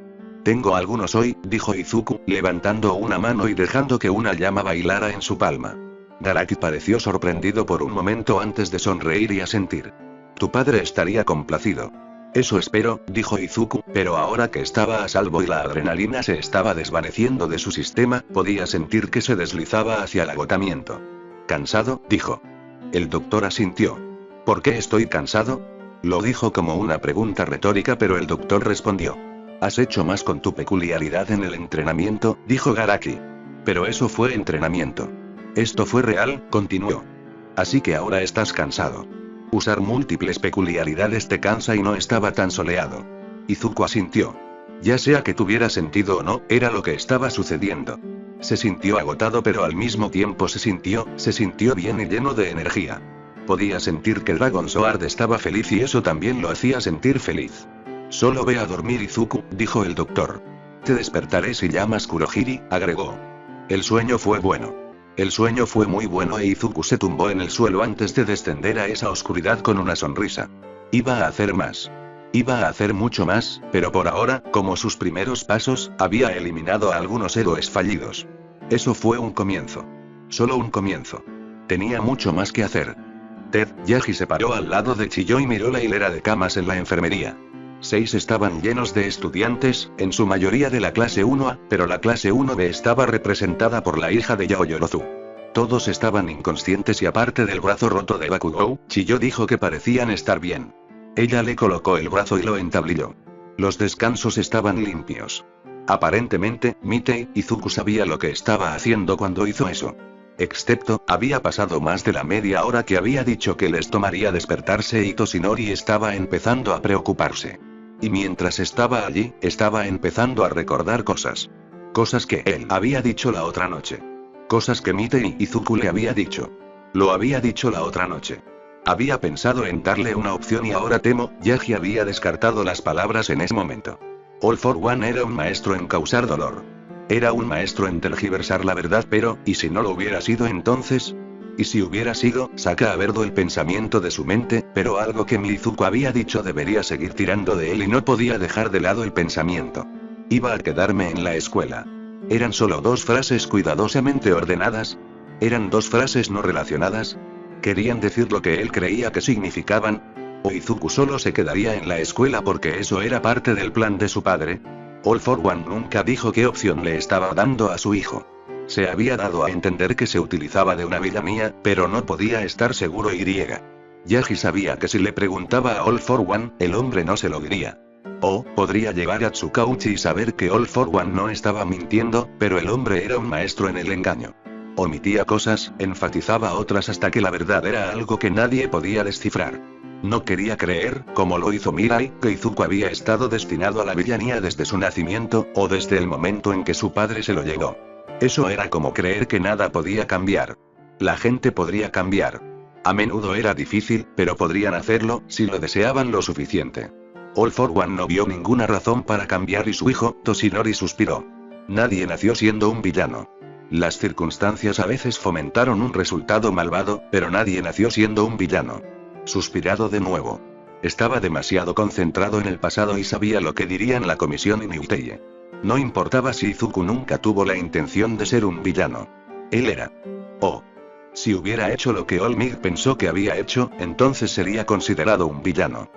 Tengo algunos hoy, dijo Izuku, levantando una mano y dejando que una llama bailara en su palma. Garaki pareció sorprendido por un momento antes de sonreír y asentir. Tu padre estaría complacido. Eso espero, dijo Izuku, pero ahora que estaba a salvo y la adrenalina se estaba desvaneciendo de su sistema, podía sentir que se deslizaba hacia el agotamiento. ¿Cansado?, dijo. El doctor asintió. ¿Por qué estoy cansado? Lo dijo como una pregunta retórica, pero el doctor respondió. Has hecho más con tu peculiaridad en el entrenamiento, dijo Garaki. Pero eso fue entrenamiento. Esto fue real, continuó. Así que ahora estás cansado. Usar múltiples peculiaridades te cansa y no estaba tan soleado. Izuku asintió. Ya sea que tuviera sentido o no, era lo que estaba sucediendo. Se sintió agotado, pero al mismo tiempo se sintió bien y lleno de energía. Podía sentir que Dragon Sword estaba feliz y eso también lo hacía sentir feliz. Solo ve a dormir, Izuku, dijo el doctor. Te despertaré si llamas Kurohiri, agregó. El sueño fue bueno. El sueño fue muy bueno e Izuku se tumbó en el suelo antes de descender a esa oscuridad con una sonrisa. Iba a hacer más. Iba a hacer mucho más, pero por ahora, como sus primeros pasos, había eliminado a algunos héroes fallidos. Eso fue un comienzo. Solo un comienzo. Tenía mucho más que hacer. Ted Yagi se paró al lado de Chiyo y miró la hilera de camas en la enfermería. 6 estaban llenos de estudiantes, en su mayoría de la clase 1A, pero la clase 1B estaba representada por la hija de Yaoyorozu. Todos estaban inconscientes y aparte del brazo roto de Bakugou, Chiyo dijo que parecían estar bien. Ella le colocó el brazo y lo entablilló. Los descansos estaban limpios. Aparentemente, Mitei Izuku sabía lo que estaba haciendo cuando hizo eso. Excepto, había pasado más de la media hora que había dicho que les tomaría despertarse y Toshinori estaba empezando a preocuparse. Y mientras estaba allí, estaba empezando a recordar cosas. Cosas que él había dicho la otra noche. Cosas que Mitei Izuku le había dicho. Lo había dicho la otra noche. Había pensado en darle una opción y ahora temo, Yagi había descartado las palabras en ese momento. All for One era un maestro en causar dolor. Era un maestro en tergiversar la verdad, pero, ¿y si no lo hubiera sido entonces? Y si hubiera sido, saca a verdo el pensamiento de su mente, pero algo que Mizuku había dicho debería seguir tirando de él y no podía dejar de lado el pensamiento. Iba a quedarme en la escuela. Eran solo 2 frases cuidadosamente ordenadas. Eran 2 frases no relacionadas. ¿Querían decir lo que él creía que significaban? ¿O Izuku solo se quedaría en la escuela porque eso era parte del plan de su padre? All for One nunca dijo qué opción le estaba dando a su hijo. Se había dado a entender que se utilizaba de una villanía, pero no podía estar seguro. Yaji sabía que si le preguntaba a All for One, el hombre no se lo diría. O, podría llegar a Tsukauchi y saber que All for One no estaba mintiendo, pero el hombre era un maestro en el engaño. Omitía cosas, enfatizaba otras hasta que la verdad era algo que nadie podía descifrar. No quería creer, como lo hizo Mirai, que Izuku había estado destinado a la villanía desde su nacimiento, o desde el momento en que su padre se lo llegó. Eso era como creer que nada podía cambiar. La gente podría cambiar. A menudo era difícil, pero podrían hacerlo, si lo deseaban lo suficiente. All for One no vio ninguna razón para cambiar y su hijo, Toshinori, suspiró. Nadie nació siendo un villano. Las circunstancias a veces fomentaron un resultado malvado, pero nadie nació siendo un villano. Suspirado de nuevo. Estaba demasiado concentrado en el pasado y sabía lo que dirían la comisión y Niuteye. No importaba si Izuku nunca tuvo la intención de ser un villano. Él era. Oh. Si hubiera hecho lo que All Might pensó que había hecho, entonces sería considerado un villano.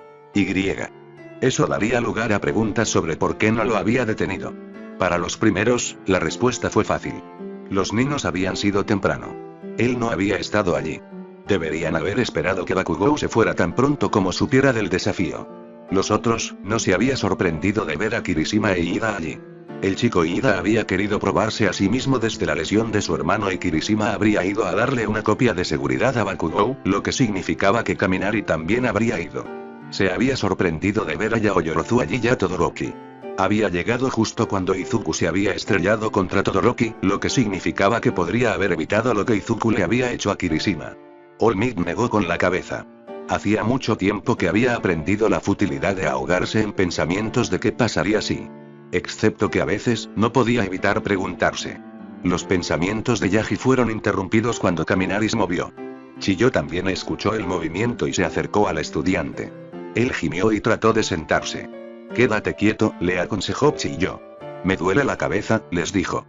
Eso daría lugar a preguntas sobre por qué no lo había detenido. Para los primeros, la respuesta fue fácil. Los niños habían sido temprano. Él no había estado allí. Deberían haber esperado que Bakugou se fuera tan pronto como supiera del desafío. Los otros, no se había sorprendido de ver a Kirishima e Ida allí. El chico Ida había querido probarse a sí mismo desde la lesión de su hermano y Kirishima habría ido a darle una copia de seguridad a Bakugou, lo que significaba que Kaminari también habría ido. Se había sorprendido de ver a Yaoyorozu allí y a Todoroki. Había llegado justo cuando Izuku se había estrellado contra Todoroki, lo que significaba que podría haber evitado lo que Izuku le había hecho a Kirishima. All Might negó con la cabeza. Hacía mucho tiempo que había aprendido la futilidad de ahogarse en pensamientos de qué pasaría si. Excepto que a veces, no podía evitar preguntarse. Los pensamientos de Yaji fueron interrumpidos cuando Kaminari se movió. Chiyo también escuchó el movimiento y se acercó al estudiante. Él gimió y trató de sentarse. Quédate quieto, le aconsejó Chiyo. Me duele la cabeza, les dijo.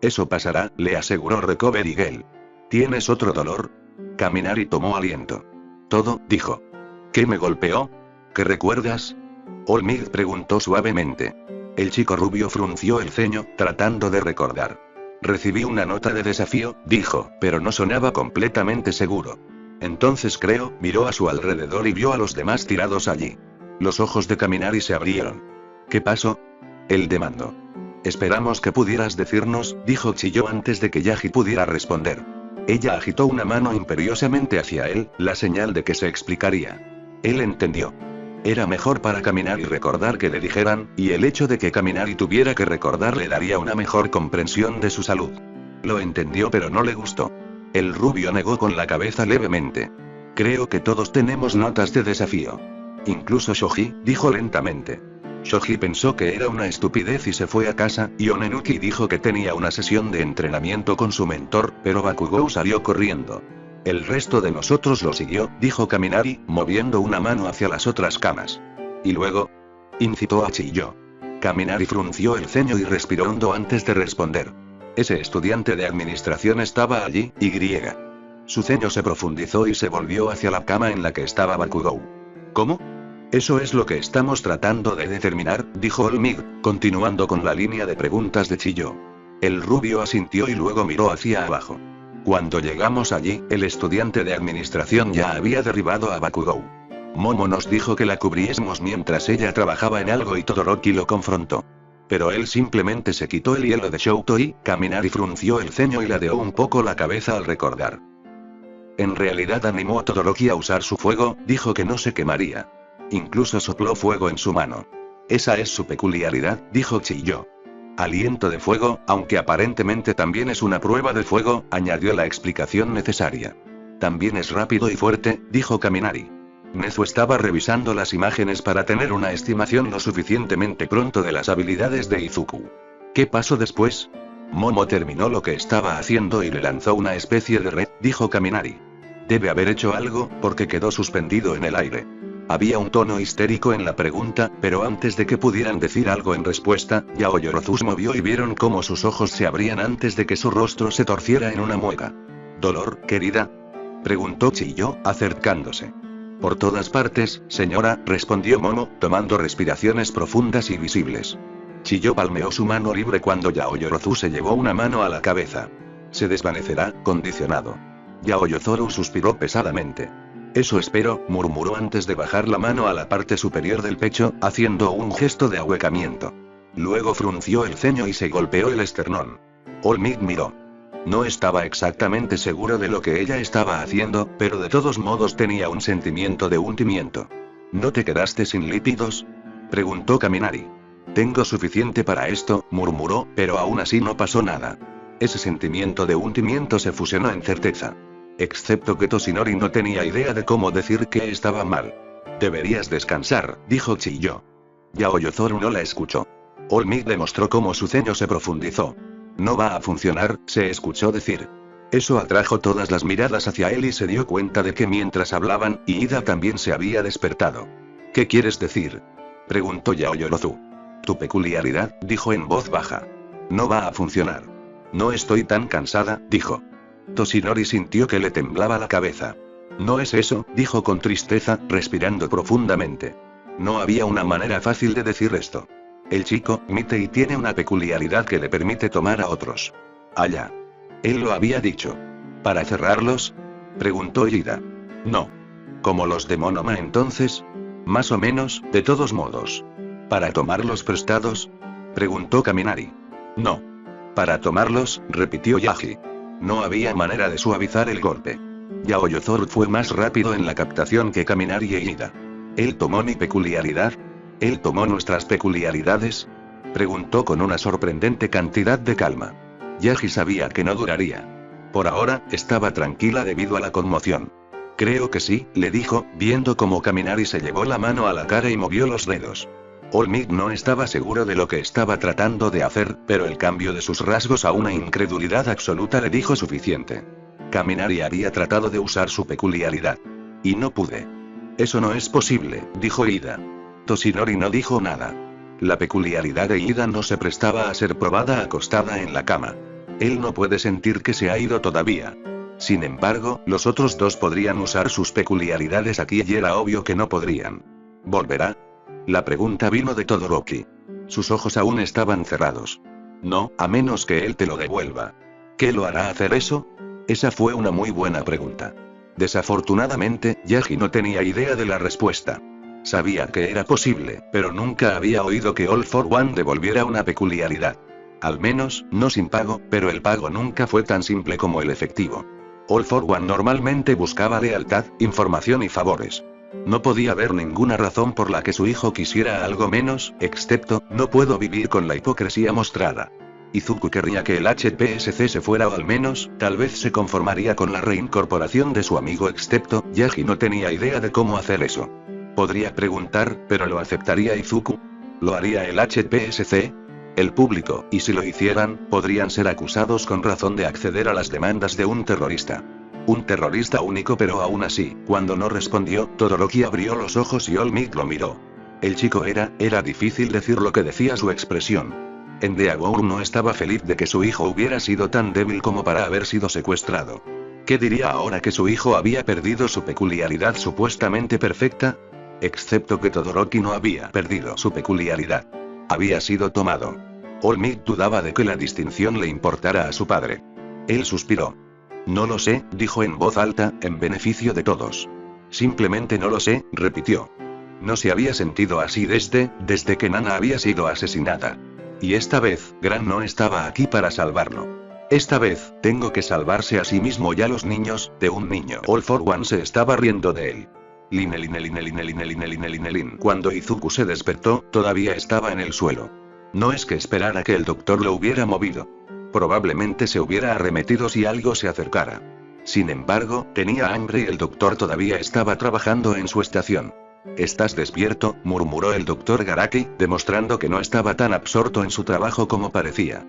Eso pasará, le aseguró Recovery Girl. ¿Tienes otro dolor? Kaminari tomó aliento. Todo, dijo. ¿Qué me golpeó? ¿Qué recuerdas? All Might preguntó suavemente. El chico rubio frunció el ceño, tratando de recordar. Recibí una nota de desafío, dijo, pero no sonaba completamente seguro. Entonces creo, miró a su alrededor y vio a los demás tirados allí. Los ojos de Kaminari se abrieron. ¿Qué pasó? Él demandó. Esperamos que pudieras decirnos, dijo Chiyo antes de que Yaji pudiera responder. Ella agitó una mano imperiosamente hacia él, la señal de que se explicaría. Él entendió. Era mejor para Kaminari recordar que le dijeran, y el hecho de que Kaminari tuviera que recordar le daría una mejor comprensión de su salud. Lo entendió pero no le gustó. El rubio negó con la cabeza levemente. Creo que todos tenemos notas de desafío. Incluso Shoji, dijo lentamente. Shoji pensó que era una estupidez y se fue a casa, y Onenuki dijo que tenía una sesión de entrenamiento con su mentor, pero Bakugou salió corriendo. El resto de nosotros lo siguió, dijo Kaminari, moviendo una mano hacia las otras camas. Y luego, incitó a Chiyo. Kaminari frunció el ceño y respiró hondo antes de responder. Ese estudiante de administración estaba allí, Su ceño se profundizó y se volvió hacia la cama en la que estaba Bakugou. ¿Cómo? Eso es lo que estamos tratando de determinar, dijo All Might, continuando con la línea de preguntas de Chiyo. El rubio asintió y luego miró hacia abajo. Cuando llegamos allí, el estudiante de administración ya había derribado a Bakugou. Momo nos dijo que la cubriésemos mientras ella trabajaba en algo y Todoroki lo confrontó. Pero él simplemente se quitó el hielo de Shouto y, Kaminari frunció el ceño y ladeó un poco la cabeza al recordar. En realidad animó a Todoroki a usar su fuego, dijo que no se quemaría. Incluso sopló fuego en su mano. Esa es su peculiaridad, dijo Chiyo. Aliento de fuego, aunque aparentemente también es una prueba de fuego, añadió la explicación necesaria. También es rápido y fuerte, dijo Kaminari. Nezu estaba revisando las imágenes para tener una estimación lo suficientemente pronto de las habilidades de Izuku. ¿Qué pasó después? Momo terminó lo que estaba haciendo y le lanzó una especie de red, dijo Kaminari. Debe haber hecho algo, porque quedó suspendido en el aire. Había un tono histérico en la pregunta, pero antes de que pudieran decir algo en respuesta, Yaoyorozu se movió y vieron cómo sus ojos se abrían antes de que su rostro se torciera en una mueca. ¿Dolor, querida?, preguntó Chiyo, acercándose. Por todas partes, señora, respondió Momo, tomando respiraciones profundas y visibles. Chiyo palmeó su mano libre cuando Yaoyorozu se llevó una mano a la cabeza. Se desvanecerá, condicionado. Yaoyorozu suspiró pesadamente. Eso espero, murmuró antes de bajar la mano a la parte superior del pecho, haciendo un gesto de ahuecamiento. Luego frunció el ceño y se golpeó el esternón. All Might miró. No estaba exactamente seguro de lo que ella estaba haciendo, pero de todos modos tenía un sentimiento de hundimiento. ¿No te quedaste sin lípidos?, preguntó Kaminari. Tengo suficiente para esto, murmuró, pero aún así no pasó nada. Ese sentimiento de hundimiento se fusionó en certeza. Excepto que Toshinori no tenía idea de cómo decir que estaba mal. Deberías descansar, dijo Chiyo. Yaoyorozu no la escuchó. All Might demostró cómo su ceño se profundizó. No va a funcionar, se escuchó decir. Eso atrajo todas las miradas hacia él y se dio cuenta de que mientras hablaban, Iida también se había despertado. ¿Qué quieres decir?, preguntó Yaoyorozu. Tu peculiaridad, dijo en voz baja. No va a funcionar. No estoy tan cansada, dijo. Toshinori sintió que le temblaba la cabeza. No es eso, dijo con tristeza, respirando profundamente. No había una manera fácil de decir esto. El chico, Mitei, tiene una peculiaridad que le permite tomar a otros. Allá. Él lo había dicho. ¿Para cerrarlos?, preguntó Iida. No. ¿Como los de Monoma entonces? Más o menos, de todos modos. ¿Para tomarlos prestados?, preguntó Kaminari. No. Para tomarlos, repitió Yaji. No había manera de suavizar el golpe. Yaoyorozu fue más rápido en la captación que Kaminari e Iida. ¿Él tomó mi peculiaridad? ¿Él tomó nuestras peculiaridades?, preguntó con una sorprendente cantidad de calma. Yaji sabía que no duraría. Por ahora, estaba tranquila debido a la conmoción. Creo que sí, le dijo, viendo cómo Kaminari se llevó la mano a la cara y movió los dedos. All Might no estaba seguro de lo que estaba tratando de hacer, pero el cambio de sus rasgos a una incredulidad absoluta le dijo suficiente. Kaminari había tratado de usar su peculiaridad. Y no pude. Eso no es posible, dijo Iida. Toshinori no dijo nada. La peculiaridad de Iida no se prestaba a ser probada acostada en la cama. Él no puede sentir que se ha ido todavía. Sin embargo, los otros dos podrían usar sus peculiaridades aquí y era obvio que no podrían. ¿Volverá? La pregunta vino de Todoroki. Sus ojos aún estaban cerrados. No, a menos que él te lo devuelva. ¿Qué lo hará hacer eso? Esa fue una muy buena pregunta. Desafortunadamente, Yaji no tenía idea de la respuesta. Sabía que era posible, pero nunca había oído que All for One devolviera una peculiaridad. Al menos, no sin pago, pero el pago nunca fue tan simple como el efectivo. All for One normalmente buscaba lealtad, información y favores. No podía haber ninguna razón por la que su hijo quisiera algo menos, excepto, no puedo vivir con la hipocresía mostrada. Izuku querría que el HPSC se fuera o al menos, tal vez se conformaría con la reincorporación de su amigo excepto, Yaji no tenía idea de cómo hacer eso. Podría preguntar, pero ¿lo aceptaría Izuku? ¿Lo haría el HPSC? El público, y si lo hicieran, podrían ser acusados con razón de acceder a las demandas de un terrorista. Un terrorista único, pero aún así, cuando no respondió, Todoroki abrió los ojos y All Might lo miró. El chico era difícil decir lo que decía su expresión. Endeavor no estaba feliz de que su hijo hubiera sido tan débil como para haber sido secuestrado. ¿Qué diría ahora que su hijo había perdido su peculiaridad supuestamente perfecta? Excepto que Todoroki no había perdido su peculiaridad. Había sido tomado. All Might dudaba de que la distinción le importara a su padre. Él suspiró. No lo sé, dijo en voz alta, en beneficio de todos. Simplemente no lo sé, repitió. No se había sentido así desde que Nana había sido asesinada. Y esta vez, Gran no estaba aquí para salvarlo. Esta vez, tengo que salvarse a sí mismo y a los niños, de un niño. All for One se estaba riendo de él. Cuando Izuku se despertó, todavía estaba en el suelo. No es que esperara que el doctor lo hubiera movido. Probablemente se hubiera arremetido si algo se acercara. Sin embargo, tenía hambre y el doctor todavía estaba trabajando en su estación. ¿Estás despierto?, murmuró el doctor Garaki, demostrando que no estaba tan absorto en su trabajo como parecía.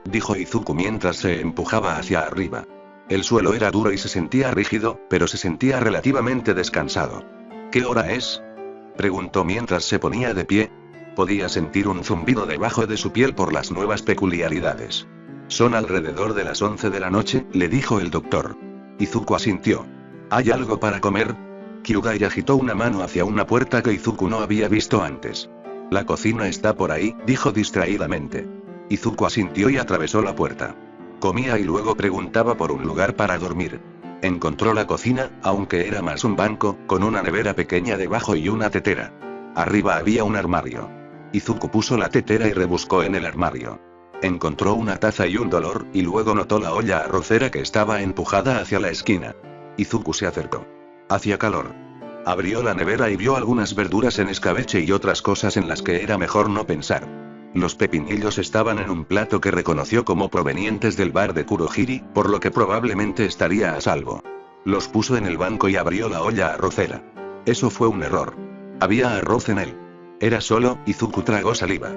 dijo Izuku mientras se empujaba hacia arriba. El suelo era duro y se sentía rígido, pero se sentía relativamente descansado. ¿Qué hora es?, preguntó mientras se ponía de pie. Podía sentir un zumbido debajo de su piel por las nuevas peculiaridades. Son alrededor de las 11 de la noche, le dijo el doctor. Izuku asintió. ¿Hay algo para comer? Kyugai agitó una mano hacia una puerta que Izuku no había visto antes. La cocina está por ahí, dijo distraídamente. Izuku asintió y atravesó la puerta. Comía y luego preguntaba por un lugar para dormir. Encontró la cocina, aunque era más un banco, con una nevera pequeña debajo y una tetera. Arriba había un armario. Izuku puso la tetera y rebuscó en el armario. Encontró una taza y un dolor, y luego notó la olla arrocera que estaba empujada hacia la esquina. Izuku se acercó. Hacía calor. Abrió la nevera y vio algunas verduras en escabeche y otras cosas en las que era mejor no pensar. Los pepinillos estaban en un plato que reconoció como provenientes del bar de Kurohiri, por lo que probablemente estaría a salvo. Los puso en el banco y abrió la olla arrocera. Eso fue un error. Había arroz en él. Era solo, Izuku tragó saliva.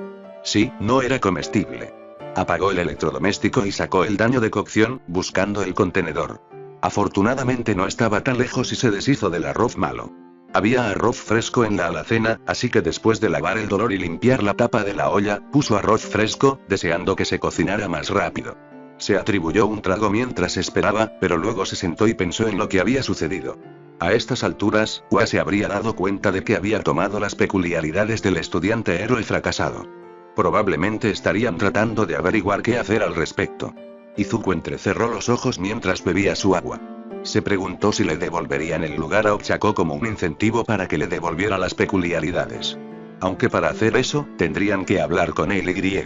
Sí, no era comestible. Apagó el electrodoméstico y sacó el daño de cocción, buscando el contenedor. Afortunadamente no estaba tan lejos y se deshizo del arroz malo. Había arroz fresco en la alacena, así que después de lavar el dolor y limpiar la tapa de la olla, puso arroz fresco, deseando que se cocinara más rápido. Se atribuyó un trago mientras esperaba, pero luego se sentó y pensó en lo que había sucedido. A estas alturas, Ua se habría dado cuenta de que había tomado las peculiaridades del estudiante héroe fracasado. Probablemente estarían tratando de averiguar qué hacer al respecto. Izuku entrecerró los ojos mientras bebía su agua. Se preguntó si le devolverían el lugar a Ochako como un incentivo para que le devolviera las peculiaridades. Aunque para hacer eso, tendrían que hablar con él y.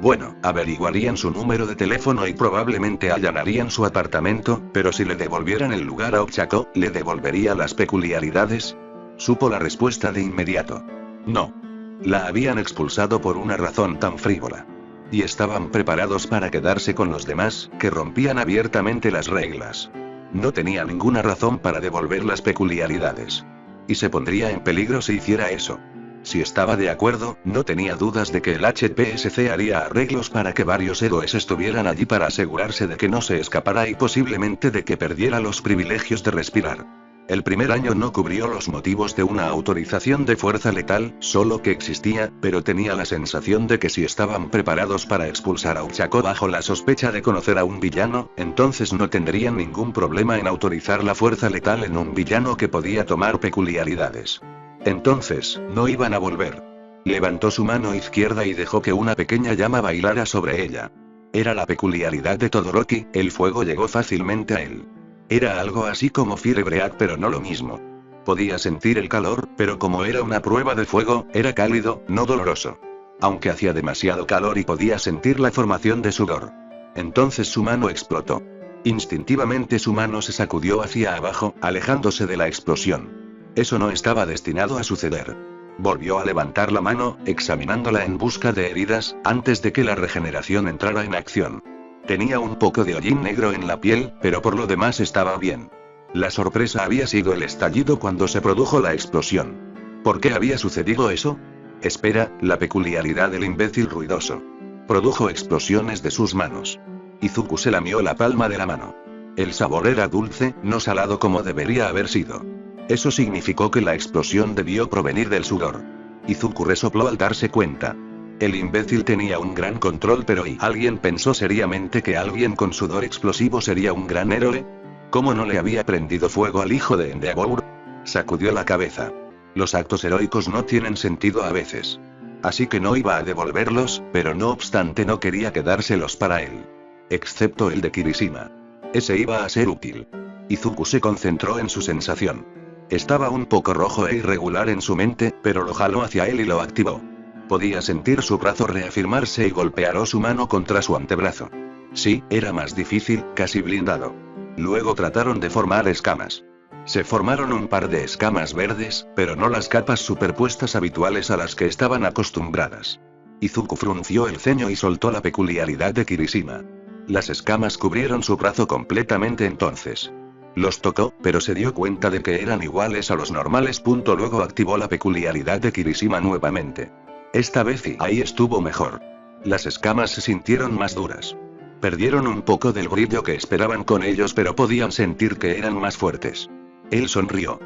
Bueno, averiguarían su número de teléfono y probablemente allanarían su apartamento, pero si le devolvieran el lugar a Ochako, ¿le devolvería las peculiaridades? Supo la respuesta de inmediato. No. La habían expulsado por una razón tan frívola. Y estaban preparados para quedarse con los demás, que rompían abiertamente las reglas. No tenía ninguna razón para devolver las peculiaridades. Y se pondría en peligro si hiciera eso. Si estaba de acuerdo, no tenía dudas de que el HPSC haría arreglos para que varios héroes estuvieran allí para asegurarse de que no se escapara y posiblemente de que perdiera los privilegios de respirar. El primer año no cubrió los motivos de una autorización de fuerza letal, solo que existía, pero tenía la sensación de que si estaban preparados para expulsar a Ochako bajo la sospecha de conocer a un villano, entonces no tendrían ningún problema en autorizar la fuerza letal en un villano que podía tomar peculiaridades. Entonces, no iban a volver. Levantó su mano izquierda y dejó que una pequeña llama bailara sobre ella. Era la peculiaridad de Todoroki, el fuego llegó fácilmente a él. Era algo así como Firebreak pero no lo mismo. Podía sentir el calor, pero como era una prueba de fuego, era cálido, no doloroso. Aunque hacía demasiado calor y podía sentir la formación de sudor. Entonces su mano explotó. Instintivamente su mano se sacudió hacia abajo, alejándose de la explosión. Eso no estaba destinado a suceder. Volvió a levantar la mano, examinándola en busca de heridas, antes de que la regeneración entrara en acción. Tenía un poco de hollín negro en la piel, pero por lo demás estaba bien. La sorpresa había sido el estallido cuando se produjo la explosión. ¿Por qué había sucedido eso? Espera, la peculiaridad del imbécil ruidoso. Produjo explosiones de sus manos. Izuku se lamió la palma de la mano. El sabor era dulce, no salado como debería haber sido. Eso significó que la explosión debió provenir del sudor. Izuku resopló al darse cuenta. El imbécil tenía un gran control, pero ¿y alguien pensó seriamente que alguien con sudor explosivo sería un gran héroe? ¿Cómo no le había prendido fuego al hijo de Endeavor? Sacudió la cabeza. Los actos heroicos no tienen sentido a veces. Así que no iba a devolverlos, pero no obstante no quería quedárselos para él. Excepto el de Kirishima. Ese iba a ser útil. Izuku se concentró en su sensación. Estaba un poco rojo e irregular en su mente, pero lo jaló hacia él y lo activó. Podía sentir su brazo reafirmarse y golpeó su mano contra su antebrazo. Sí, era más difícil, casi blindado. Luego trataron de formar escamas. Se formaron un par de escamas verdes, pero no las capas superpuestas habituales a las que estaban acostumbradas. Izuku frunció el ceño y soltó la peculiaridad de Kirishima. Las escamas cubrieron su brazo completamente entonces. Los tocó, pero se dio cuenta de que eran iguales a los normales. Luego activó la peculiaridad de Kirishima nuevamente. Esta vez y ahí estuvo mejor. Las escamas se sintieron más duras. Perdieron un poco del brillo que esperaban con ellos, pero podían sentir que eran más fuertes. Él sonrió.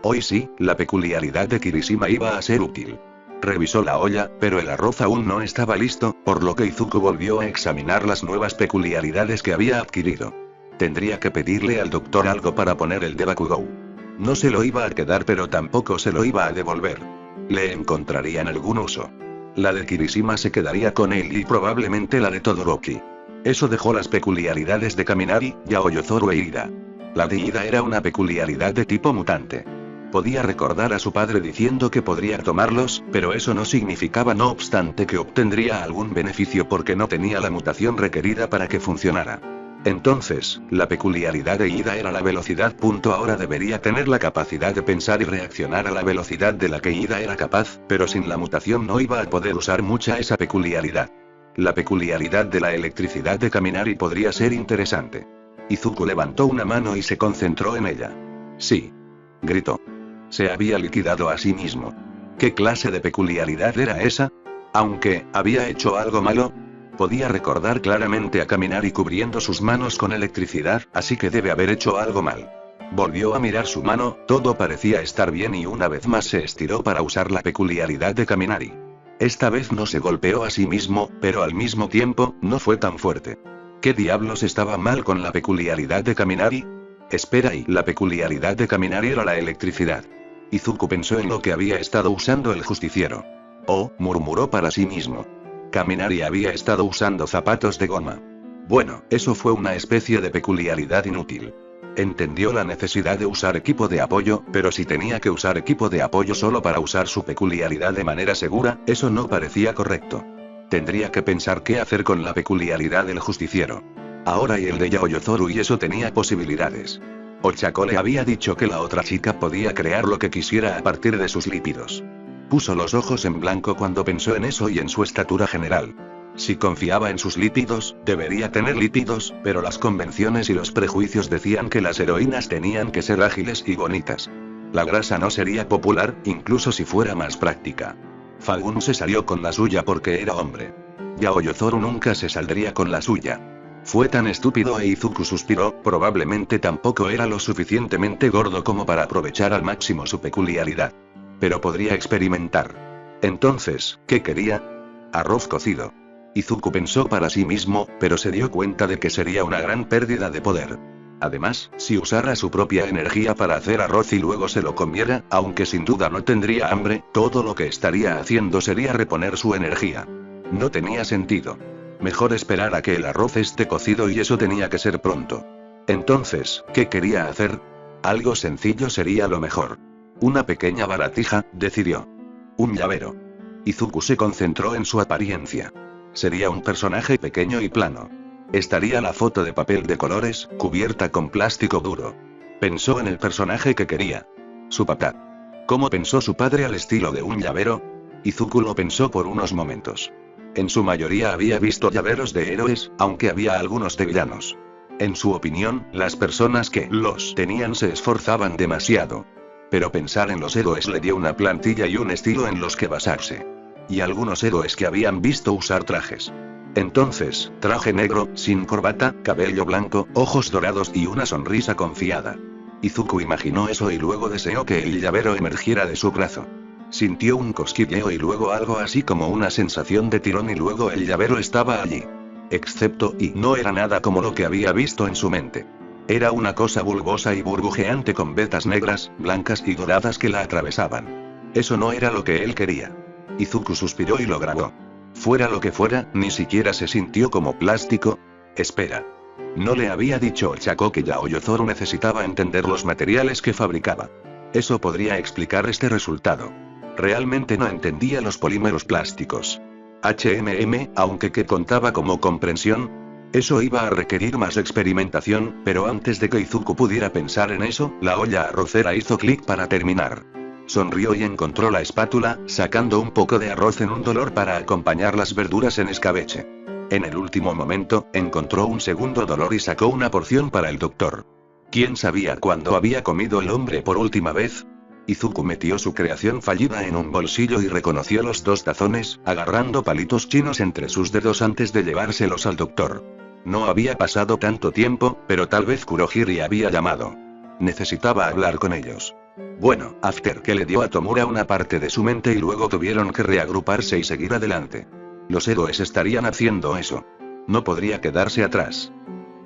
Hoy sí, la peculiaridad de Kirishima iba a ser útil. Revisó la olla, pero el arroz aún no estaba listo, por lo que Izuku volvió a examinar las nuevas peculiaridades que había adquirido. Tendría que pedirle al doctor algo para poner el de Bakugou. No se lo iba a quedar, pero tampoco se lo iba a devolver. Le encontrarían algún uso. La de Kirishima se quedaría con él y probablemente la de Todoroki. Eso dejó las peculiaridades de Kaminari, Yaoyorozu e Ida. La de Ida era una peculiaridad de tipo mutante. Podía recordar a su padre diciendo que podría tomarlos, pero eso no significaba no obstante que obtendría algún beneficio porque no tenía la mutación requerida para que funcionara. Entonces, la peculiaridad de Ida era la velocidad. Ahora debería tener la capacidad de pensar y reaccionar a la velocidad de la que Ida era capaz, pero sin la mutación no iba a poder usar mucha esa peculiaridad. La peculiaridad de la electricidad de Kaminari podría ser interesante. Izuku levantó una mano y se concentró en ella. Sí. Gritó. Se había liquidado a sí mismo. ¿Qué clase de peculiaridad era esa? Aunque había hecho algo malo, podía recordar claramente a Kaminari cubriendo sus manos con electricidad, así que debe haber hecho algo mal. Volvió a mirar su mano, todo parecía estar bien y una vez más se estiró para usar la peculiaridad de Kaminari. Esta vez no se golpeó a sí mismo, pero al mismo tiempo, no fue tan fuerte. ¿Qué diablos estaba mal con la peculiaridad de Kaminari? Espera, y la peculiaridad de Kaminari era la electricidad. Izuku pensó en lo que había estado usando el justiciero. Oh, murmuró para sí mismo. Kaminari había estado usando zapatos de goma. Bueno, eso fue una especie de peculiaridad inútil. Entendió la necesidad de usar equipo de apoyo, pero si tenía que usar equipo de apoyo solo para usar su peculiaridad de manera segura, eso no parecía correcto. Tendría que pensar qué hacer con la peculiaridad del justiciero. Ahora y el de Yaoyorozu, y eso tenía posibilidades. Ochako le había dicho que la otra chica podía crear lo que quisiera a partir de sus lípidos. Puso los ojos en blanco cuando pensó en eso y en su estatura general. Si confiaba en sus lípidos, debería tener lípidos, pero las convenciones y los prejuicios decían que las heroínas tenían que ser ágiles y bonitas. La grasa no sería popular, incluso si fuera más práctica. Fagun se salió con la suya porque era hombre. Yaoyorozu nunca se saldría con la suya. Fue tan estúpido, e Izuku suspiró, probablemente tampoco era lo suficientemente gordo como para aprovechar al máximo su peculiaridad. Pero podría experimentar. Entonces, ¿qué quería? Arroz cocido. Izuku pensó para sí mismo, pero se dio cuenta de que sería una gran pérdida de poder. Además, si usara su propia energía para hacer arroz y luego se lo comiera, aunque sin duda no tendría hambre, todo lo que estaría haciendo sería reponer su energía. No tenía sentido. Mejor esperar a que el arroz esté cocido, y eso tenía que ser pronto. Entonces, ¿qué quería hacer? Algo sencillo sería lo mejor. Una pequeña baratija, decidió. Un llavero. Izuku se concentró en su apariencia. Sería un personaje pequeño y plano. Estaría la foto de papel de colores, cubierta con plástico duro. Pensó en el personaje que quería. Su papá. ¿Cómo pensó su padre al estilo de un llavero? Izuku lo pensó por unos momentos. En su mayoría había visto llaveros de héroes, aunque había algunos de villanos. En su opinión, las personas que los tenían se esforzaban demasiado. Pero pensar en los héroes le dio una plantilla y un estilo en los que basarse. Y algunos héroes que habían visto usar trajes. Entonces, traje negro, sin corbata, cabello blanco, ojos dorados y una sonrisa confiada. Izuku imaginó eso y luego deseó que el llavero emergiera de su brazo. Sintió un cosquilleo y luego algo así como una sensación de tirón, y luego el llavero estaba allí. Excepto, y no era nada como lo que había visto en su mente. Era una cosa bulbosa y burbujeante con vetas negras, blancas y doradas que la atravesaban. Eso no era lo que él quería. Izuku suspiró y lo grabó. Fuera lo que fuera, ni siquiera se sintió como plástico. Espera. No le había dicho Ochako que Yaoyorozu necesitaba entender los materiales que fabricaba. Eso podría explicar este resultado. Realmente no entendía los polímeros plásticos. aunque que contaba como comprensión. Eso iba a requerir más experimentación, pero antes de que Izuku pudiera pensar en eso, la olla arrocera hizo clic para terminar. Sonrió y encontró la espátula, sacando un poco de arroz en un dolor para acompañar las verduras en escabeche. En el último momento, encontró un segundo dolor y sacó una porción para el doctor. ¿Quién sabía cuándo había comido el hombre por última vez? Izuku metió su creación fallida en un bolsillo y reconoció los 2 tazones, agarrando palitos chinos entre sus dedos antes de llevárselos al doctor. No había pasado tanto tiempo, pero tal vez Kurohiri había llamado. Necesitaba hablar con ellos. Bueno, After que le dio a Tomura una parte de su mente y luego tuvieron que reagruparse y seguir adelante. Los héroes estarían haciendo eso. No podría quedarse atrás.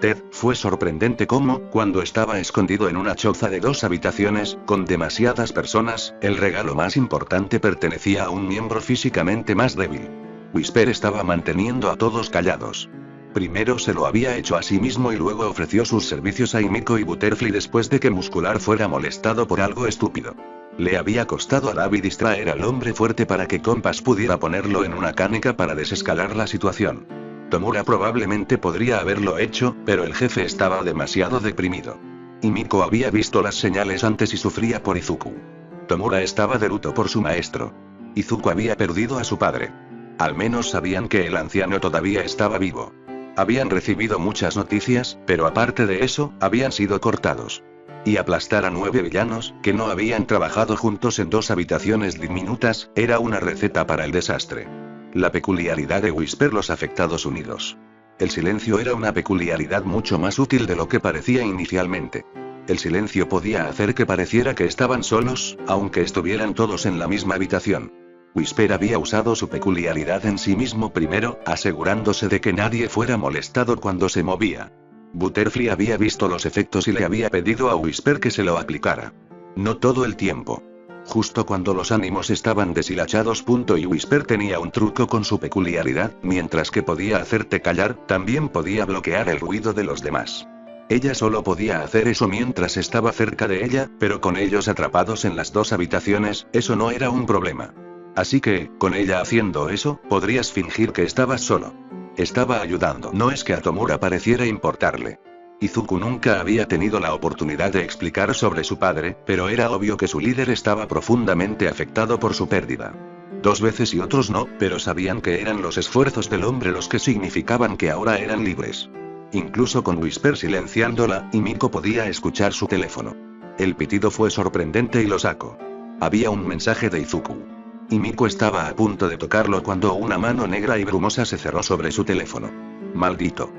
Ted, fue sorprendente cómo, cuando estaba escondido en una choza de 2 habitaciones, con demasiadas personas, el regalo más importante pertenecía a un miembro físicamente más débil. Whisper estaba manteniendo a todos callados. Primero se lo había hecho a sí mismo y luego ofreció sus servicios a Himiko y Butterfly después de que Muscular fuera molestado por algo estúpido. Le había costado a Davi distraer al hombre fuerte para que Compass pudiera ponerlo en una canica para desescalar la situación. Tomura probablemente podría haberlo hecho, pero el jefe estaba demasiado deprimido. Himiko había visto las señales antes y sufría por Izuku. Tomura estaba de luto por su maestro. Izuku había perdido a su padre. Al menos sabían que el anciano todavía estaba vivo. Habían recibido muchas noticias, pero aparte de eso, habían sido cortados. Y aplastar a 9 villanos, que no habían trabajado juntos en 2 habitaciones diminutas, era una receta para el desastre. La peculiaridad de Whisper los afectados unidos. El silencio era una peculiaridad mucho más útil de lo que parecía inicialmente. El silencio podía hacer que pareciera que estaban solos, aunque estuvieran todos en la misma habitación. Whisper había usado su peculiaridad en sí mismo primero, asegurándose de que nadie fuera molestado cuando se movía. Butterfly había visto los efectos y le había pedido a Whisper que se lo aplicara. No todo el tiempo. Justo cuando los ánimos estaban deshilachados. Y Whisper tenía un truco con su peculiaridad, mientras que podía hacerte callar, también podía bloquear el ruido de los demás. Ella solo podía hacer eso mientras estaba cerca de ella, pero con ellos atrapados en las 2 habitaciones, eso no era un problema. Así que, con ella haciendo eso, podrías fingir que estabas solo. Estaba ayudando. No es que a Tomura pareciera importarle. Izuku nunca había tenido la oportunidad de explicar sobre su padre, pero era obvio que su líder estaba profundamente afectado por su pérdida. 2 veces y otros no, pero sabían que eran los esfuerzos del hombre los que significaban que ahora eran libres. Incluso con Whisper silenciándola, Himiko podía escuchar su teléfono. El pitido fue sorprendente y lo sacó. Había un mensaje de Izuku. Himiko estaba a punto de tocarlo cuando una mano negra y brumosa se cerró sobre su teléfono. Maldito.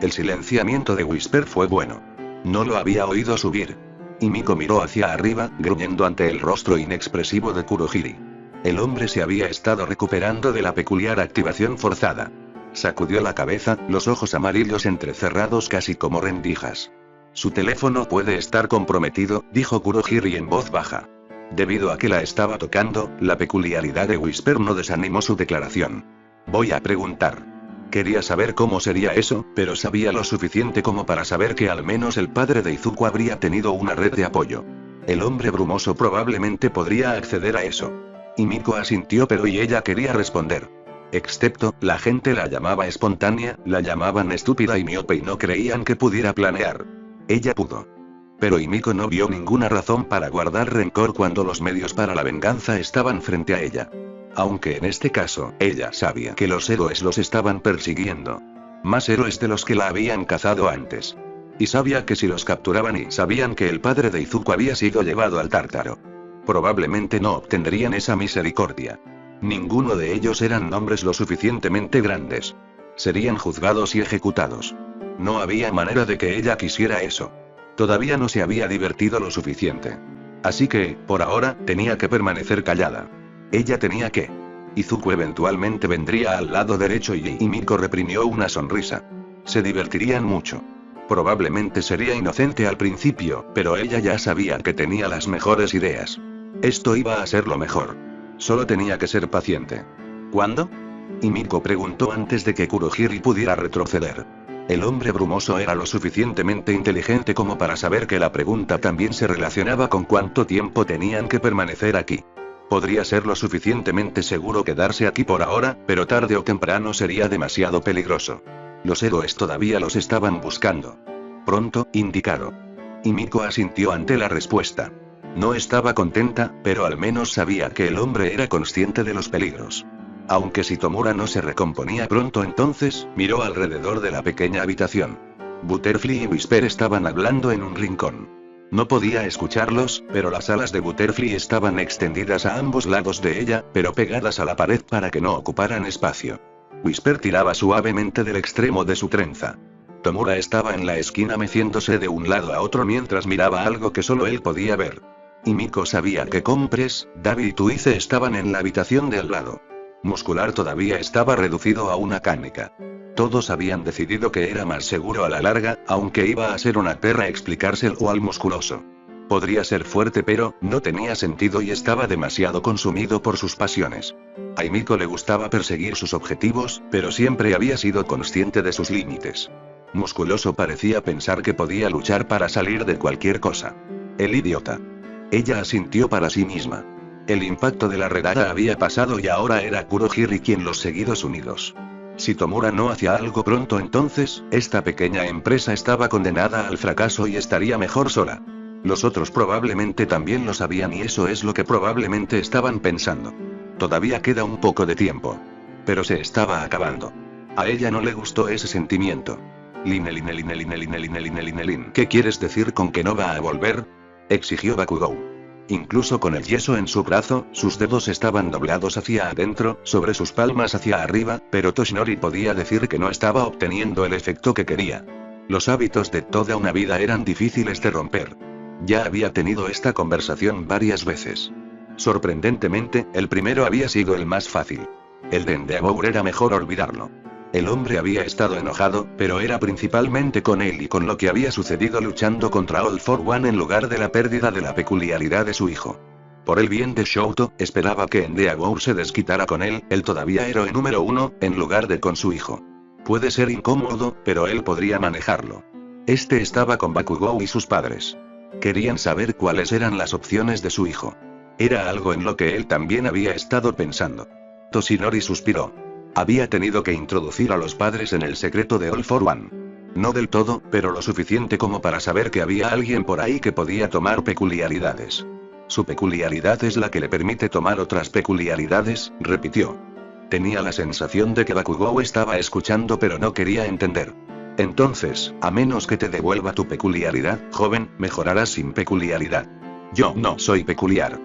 El silenciamiento de Whisper fue bueno. No lo había oído subir. Himiko miró hacia arriba, gruñendo ante el rostro inexpresivo de Kurohiri. El hombre se había estado recuperando de la peculiar activación forzada. Sacudió la cabeza, los ojos amarillos entrecerrados casi como rendijas. Su teléfono puede estar comprometido, dijo Kurohiri en voz baja. Debido a que la estaba tocando, la peculiaridad de Whisper no desanimó su declaración. Voy a preguntar. Quería saber cómo sería eso, pero sabía lo suficiente como para saber que al menos el padre de Izuku habría tenido una red de apoyo. El hombre brumoso probablemente podría acceder a eso. Himiko asintió, pero y ella quería responder. Excepto, la gente la llamaba espontánea, la llamaban estúpida y miope y no creían que pudiera planear. Ella pudo. Pero Himiko no vio ninguna razón para guardar rencor cuando los medios para la venganza estaban frente a ella. Aunque en este caso, ella sabía que los héroes los estaban persiguiendo. Más héroes de los que la habían cazado antes. Y sabía que si los capturaban y sabían que el padre de Izuku había sido llevado al Tártaro, probablemente no obtendrían esa misericordia. Ninguno de ellos eran nombres lo suficientemente grandes. Serían juzgados y ejecutados. No había manera de que ella quisiera eso. Todavía no se había divertido lo suficiente. Así que, por ahora, tenía que permanecer callada. Ella tenía que. Izuku eventualmente vendría al lado derecho y Himiko reprimió una sonrisa. Se divertirían mucho. Probablemente sería inocente al principio, pero ella ya sabía que tenía las mejores ideas. Esto iba a ser lo mejor. Solo tenía que ser paciente. ¿Cuándo? Himiko preguntó antes de que Kurohiri pudiera retroceder. El hombre brumoso era lo suficientemente inteligente como para saber que la pregunta también se relacionaba con cuánto tiempo tenían que permanecer aquí. Podría ser lo suficientemente seguro quedarse aquí por ahora, pero tarde o temprano sería demasiado peligroso. Los héroes todavía los estaban buscando. Pronto, indicado. Himiko asintió ante la respuesta. No estaba contenta, pero al menos sabía que el hombre era consciente de los peligros. Aunque si Tomura no se recomponía pronto, entonces, miró alrededor de la pequeña habitación. Butterfly y Whisper estaban hablando en un rincón. No podía escucharlos, pero las alas de Butterfly estaban extendidas a ambos lados de ella, pero pegadas a la pared para que no ocuparan espacio. Whisper tiraba suavemente del extremo de su trenza. Tomura estaba en la esquina meciéndose de un lado a otro mientras miraba algo que solo él podía ver. Y Miko sabía que Compres, David y Tuice estaban en la habitación de al lado. Muscular todavía estaba reducido a una cánica. Todos habían decidido que era más seguro a la larga, aunque iba a ser una perra explicárselo al musculoso. Podría ser fuerte pero no tenía sentido y estaba demasiado consumido por sus pasiones. A Miko le gustaba perseguir sus objetivos, pero siempre había sido consciente de sus límites. Musculoso parecía pensar que podía luchar para salir de cualquier cosa. El idiota. Ella asintió para sí misma. El impacto de la redada había pasado y ahora era Kurohiri quien los seguidos unidos. Si Tomura no hacía algo pronto entonces, esta pequeña empresa estaba condenada al fracaso y estaría mejor sola. Los otros probablemente también lo sabían y eso es lo que probablemente estaban pensando. Todavía queda un poco de tiempo. Pero se estaba acabando. A ella no le gustó ese sentimiento. ¿Qué quieres decir con que no va a volver? Exigió Bakugou. Incluso con el yeso en su brazo, sus dedos estaban doblados hacia adentro, sobre sus palmas hacia arriba, pero Toshinori podía decir que no estaba obteniendo el efecto que quería. Los hábitos de toda una vida eran difíciles de romper. Ya había tenido esta conversación varias veces. Sorprendentemente, el primero había sido el más fácil. El de Endeavor era mejor olvidarlo. El hombre había estado enojado, pero era principalmente con él y con lo que había sucedido luchando contra All for One en lugar de la pérdida de la peculiaridad de su hijo. Por el bien de Shouto, esperaba que Endeavor se desquitara con él, el todavía héroe número 1, en lugar de con su hijo. Puede ser incómodo, pero él podría manejarlo. Este estaba con Bakugou y sus padres. Querían saber cuáles eran las opciones de su hijo. Era algo en lo que él también había estado pensando. Toshinori suspiró. Había tenido que introducir a los padres en el secreto de All for One. No del todo, pero lo suficiente como para saber que había alguien por ahí que podía tomar peculiaridades. Su peculiaridad es la que le permite tomar otras peculiaridades, repitió. Tenía la sensación de que Bakugou estaba escuchando pero no quería entender. Entonces, a menos que te devuelva tu peculiaridad, joven, mejorarás sin peculiaridad. Yo no soy peculiar.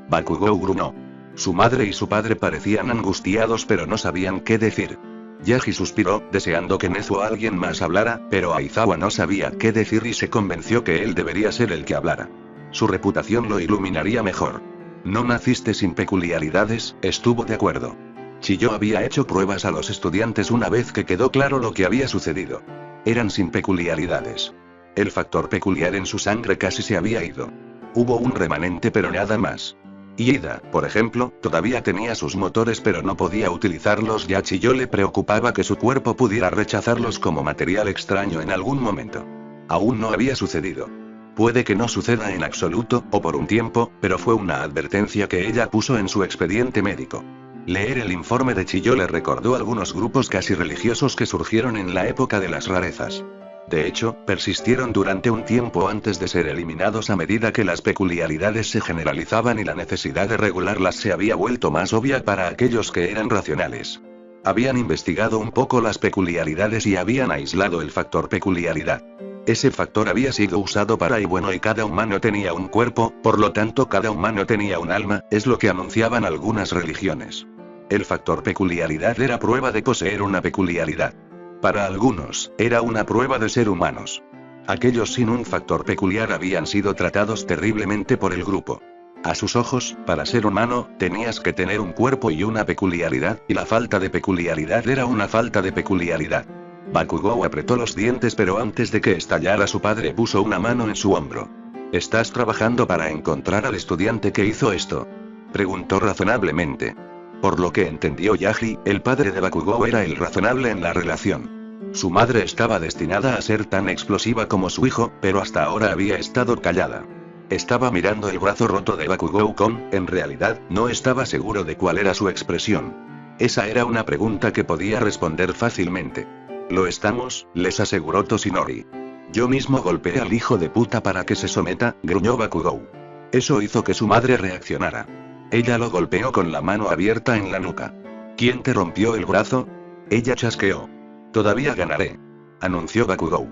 Bakugou gruñó. Su madre y su padre parecían angustiados pero no sabían qué decir. Yagi suspiró, deseando que Nezu o alguien más hablara, pero Aizawa no sabía qué decir y se convenció que él debería ser el que hablara. Su reputación lo iluminaría mejor. No naciste sin peculiaridades, estuvo de acuerdo. Chiyo había hecho pruebas a los estudiantes una vez que quedó claro lo que había sucedido. Eran sin peculiaridades. El factor peculiar en su sangre casi se había ido. Hubo un remanente pero nada más. Ida, por ejemplo, todavía tenía sus motores pero no podía utilizarlos y a Chiyo le preocupaba que su cuerpo pudiera rechazarlos como material extraño en algún momento. Aún no había sucedido. Puede que no suceda en absoluto, o por un tiempo, pero fue una advertencia que ella puso en su expediente médico. Leer el informe de Chiyo le recordó algunos grupos casi religiosos que surgieron en la época de las rarezas. De hecho, persistieron durante un tiempo antes de ser eliminados a medida que las peculiaridades se generalizaban y la necesidad de regularlas se había vuelto más obvia para aquellos que eran racionales. Habían investigado un poco las peculiaridades y habían aislado el factor peculiaridad. Ese factor había sido usado para y bueno y cada humano tenía un cuerpo, por lo tanto cada humano tenía un alma, es lo que anunciaban algunas religiones. El factor peculiaridad era prueba de poseer una peculiaridad. Para algunos, era una prueba de ser humanos. Aquellos sin un factor peculiar habían sido tratados terriblemente por el grupo. A sus ojos, para ser humano, tenías que tener un cuerpo y una peculiaridad, y la falta de peculiaridad era una falta de peculiaridad. Bakugou apretó los dientes pero antes de que estallara su padre puso una mano en su hombro. ¿Estás trabajando para encontrar al estudiante que hizo esto? Preguntó razonablemente. Por lo que entendió Yagi, el padre de Bakugou era el razonable en la relación. Su madre estaba destinada a ser tan explosiva como su hijo, pero hasta ahora había estado callada. Estaba mirando el brazo roto de Bakugou en realidad, no estaba seguro de cuál era su expresión. Esa era una pregunta que podía responder fácilmente. Lo estamos, les aseguró Toshinori. Yo mismo golpeé al hijo de puta para que se someta, gruñó Bakugou. Eso hizo que su madre reaccionara. Ella lo golpeó con la mano abierta en la nuca. ¿Quién te rompió el brazo? Ella chasqueó. Todavía ganaré, anunció Bakugou.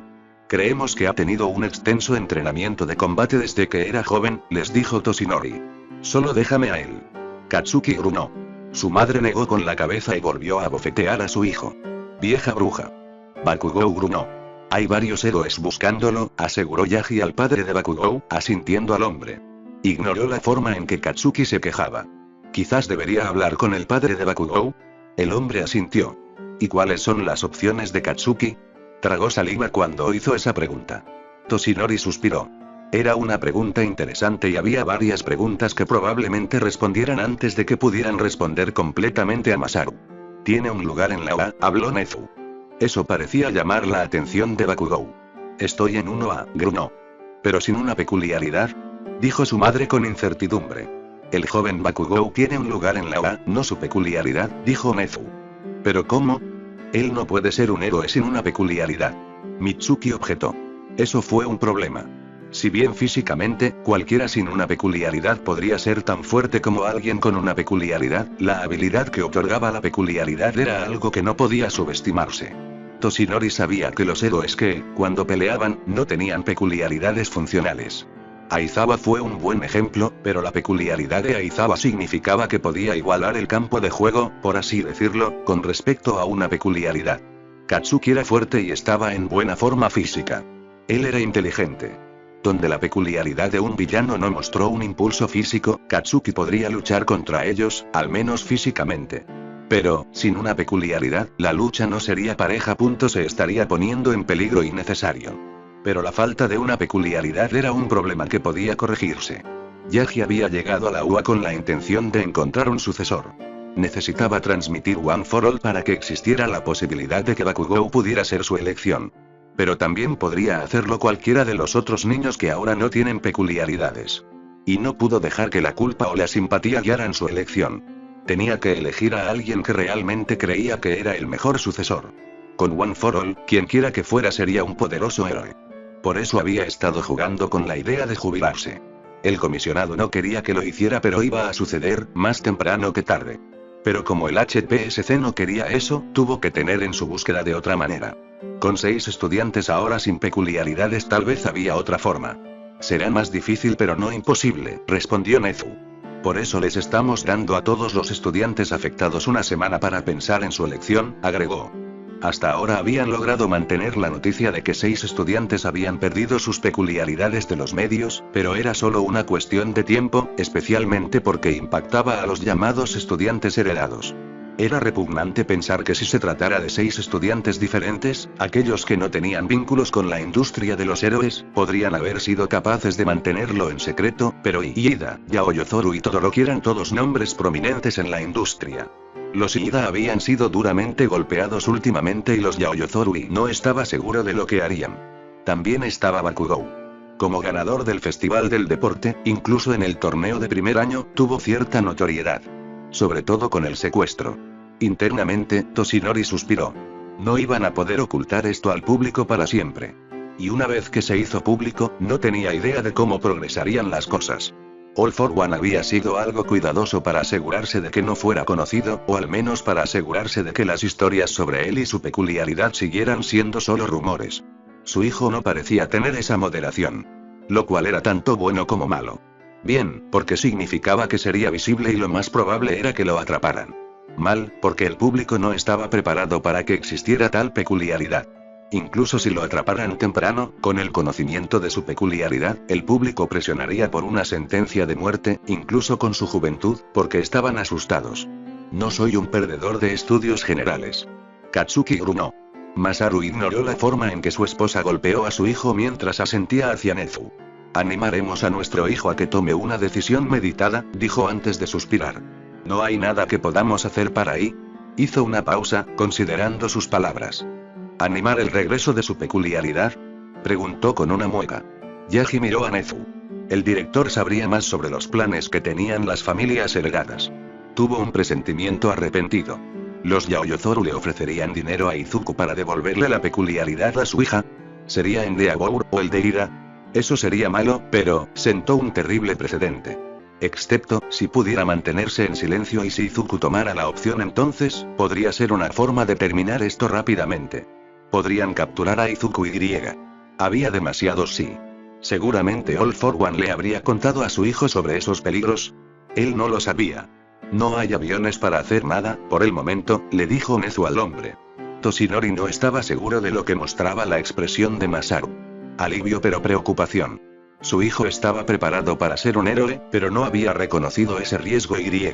Creemos que ha tenido un extenso entrenamiento de combate desde que era joven, les dijo Toshinori. Solo déjame a él. Katsuki gruñó. Su madre negó con la cabeza y volvió a bofetear a su hijo. Vieja bruja. Bakugou gruñó. Hay varios héroes buscándolo, aseguró Yagi al padre de Bakugou, asintiendo al hombre. Ignoró la forma en que Katsuki se quejaba. Quizás debería hablar con el padre de Bakugou. El hombre asintió. ¿Y cuáles son las opciones de Katsuki? Tragó saliva cuando hizo esa pregunta. Toshinori suspiró. Era una pregunta interesante y había varias preguntas que probablemente respondieran antes de que pudieran responder completamente a Masaru. Tiene un lugar en la OA, habló Nezu. Eso parecía llamar la atención de Bakugou. Estoy en 1A, gruñó. Pero sin una peculiaridad, dijo su madre con incertidumbre. El joven Bakugou tiene un lugar en la OA, no su peculiaridad, dijo Nezu. ¿Pero cómo? Él no puede ser un héroe sin una peculiaridad. Mitsuki objetó. Eso fue un problema. Si bien físicamente, cualquiera sin una peculiaridad podría ser tan fuerte como alguien con una peculiaridad, la habilidad que otorgaba la peculiaridad era algo que no podía subestimarse. Toshinori sabía que los héroes que, cuando peleaban, no tenían peculiaridades funcionales. Aizawa fue un buen ejemplo, pero la peculiaridad de Aizawa significaba que podía igualar el campo de juego, por así decirlo, con respecto a una peculiaridad. Katsuki era fuerte y estaba en buena forma física. Él era inteligente. Donde la peculiaridad de un villano no mostró un impulso físico, Katsuki podría luchar contra ellos, al menos físicamente. Pero, sin una peculiaridad, la lucha no sería pareja. Se estaría poniendo en peligro innecesario. Pero la falta de una peculiaridad era un problema que podía corregirse. Yagi había llegado a la UA con la intención de encontrar un sucesor. Necesitaba transmitir One for All para que existiera la posibilidad de que Bakugou pudiera ser su elección. Pero también podría hacerlo cualquiera de los otros niños que ahora no tienen peculiaridades. Y no pudo dejar que la culpa o la simpatía guiaran su elección. Tenía que elegir a alguien que realmente creía que era el mejor sucesor. Con One for All, quienquiera que fuera sería un poderoso héroe. Por eso había estado jugando con la idea de jubilarse. El comisionado no quería que lo hiciera, pero iba a suceder, más temprano que tarde. Pero como el HPSC no quería eso, tuvo que tener en su búsqueda de otra manera. Con 6 estudiantes ahora sin peculiaridades tal vez había otra forma. Será más difícil pero no imposible, respondió Nezu. Por eso les estamos dando a todos los estudiantes afectados una semana para pensar en su elección, agregó. Hasta ahora habían logrado mantener la noticia de que 6 estudiantes habían perdido sus peculiaridades de los medios, pero era solo una cuestión de tiempo, especialmente porque impactaba a los llamados estudiantes heredados. Era repugnante pensar que si se tratara de 6 estudiantes diferentes, aquellos que no tenían vínculos con la industria de los héroes, podrían haber sido capaces de mantenerlo en secreto, pero Iida, Yaoyorozu y Todoroki eran todos nombres prominentes en la industria. Los Iida habían sido duramente golpeados últimamente y los Yaoyorozu no estaba seguro de lo que harían. También estaba Bakugou. Como ganador del Festival del Deporte, incluso en el torneo de primer año, tuvo cierta notoriedad. Sobre todo con el secuestro. Internamente, Toshinori suspiró. No iban a poder ocultar esto al público para siempre. Y una vez que se hizo público, no tenía idea de cómo progresarían las cosas. All for One había sido algo cuidadoso para asegurarse de que no fuera conocido, o al menos para asegurarse de que las historias sobre él y su peculiaridad siguieran siendo solo rumores. Su hijo no parecía tener esa moderación. Lo cual era tanto bueno como malo. Bien, porque significaba que sería visible y lo más probable era que lo atraparan. Mal, porque el público no estaba preparado para que existiera tal peculiaridad. Incluso si lo atraparan temprano, con el conocimiento de su peculiaridad, el público presionaría por una sentencia de muerte, incluso con su juventud, porque estaban asustados. No soy un perdedor de estudios generales. Katsuki gruñó. Masaru ignoró la forma en que su esposa golpeó a su hijo mientras asentía hacia Nezu. Animaremos a nuestro hijo a que tome una decisión meditada, dijo antes de suspirar. ¿No hay nada que podamos hacer para ahí? Hizo una pausa, considerando sus palabras. ¿Animar el regreso de su peculiaridad? Preguntó con una mueca. Yagi miró a Nezu. El director sabría más sobre los planes que tenían las familias heredadas. Tuvo un presentimiento arrepentido. ¿Los Yaoyorozu le ofrecerían dinero a Izuku para devolverle la peculiaridad a su hija? ¿Sería en Deagour o el de Ira? Eso sería malo, pero sentó un terrible precedente. Excepto, si pudiera mantenerse en silencio y si Izuku tomara la opción, entonces, podría ser una forma de terminar esto rápidamente. Podrían capturar a Izuku y. Había demasiados sí. Seguramente All for One le habría contado a su hijo sobre esos peligros. Él no lo sabía. No hay aviones para hacer nada, por el momento, le dijo Nezu al hombre. Toshinori no estaba seguro de lo que mostraba la expresión de Masaru. Alivio pero preocupación. Su hijo estaba preparado para ser un héroe, pero no había reconocido ese riesgo y.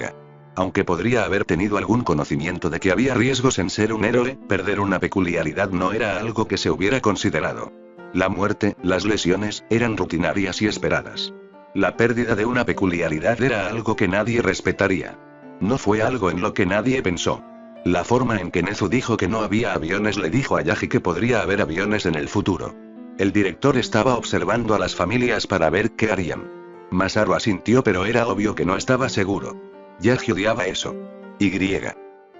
Aunque podría haber tenido algún conocimiento de que había riesgos en ser un héroe, perder una peculiaridad no era algo que se hubiera considerado. La muerte, las lesiones, eran rutinarias y esperadas. La pérdida de una peculiaridad era algo que nadie respetaría. No fue algo en lo que nadie pensó. La forma en que Nezu dijo que no había aviones le dijo a Yagi que podría haber aviones en el futuro. El director estaba observando a las familias para ver qué harían. Masaru asintió, pero era obvio que no estaba seguro. Yagi odiaba eso. Y.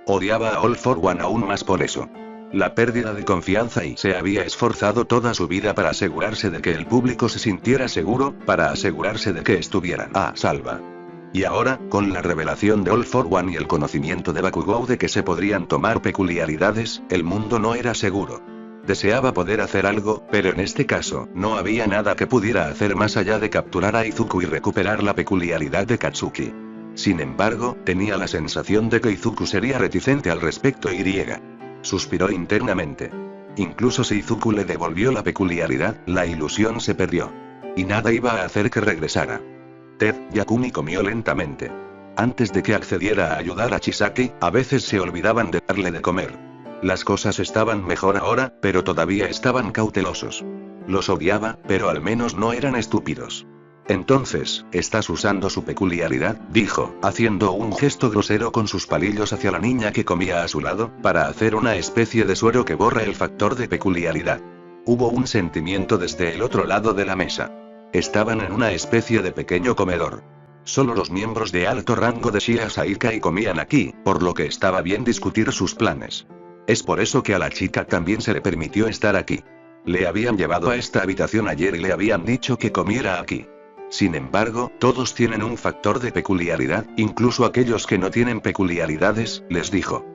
Odiaba a All for One aún más por eso. La pérdida de confianza y se había esforzado toda su vida para asegurarse de que el público se sintiera seguro, para asegurarse de que estuvieran a salvo. Y ahora, con la revelación de All for One y el conocimiento de Bakugou de que se podrían tomar peculiaridades, el mundo no era seguro. Deseaba poder hacer algo, pero en este caso, no había nada que pudiera hacer más allá de capturar a Izuku y recuperar la peculiaridad de Katsuki. Sin embargo, tenía la sensación de que Izuku sería reticente al respecto y. Suspiró internamente. Incluso si Izuku le devolvió la peculiaridad, la ilusión se perdió. Y nada iba a hacer que regresara. Yakuni comió lentamente. Antes de que accediera a ayudar a Chisaki, a veces se olvidaban de darle de comer. Las cosas estaban mejor ahora, pero todavía estaban cautelosos. Los odiaba, pero al menos no eran estúpidos. Entonces, estás usando su peculiaridad, dijo, haciendo un gesto grosero con sus palillos hacia la niña que comía a su lado, para hacer una especie de suero que borra el factor de peculiaridad. Hubo un sentimiento desde el otro lado de la mesa. Estaban en una especie de pequeño comedor. Solo los miembros de alto rango de Shia Saikai comían aquí, por lo que estaba bien discutir sus planes. Es por eso que a la chica también se le permitió estar aquí. Le habían llevado a esta habitación ayer y le habían dicho que comiera aquí. Sin embargo, todos tienen un factor de peculiaridad, incluso aquellos que no tienen peculiaridades, les dijo.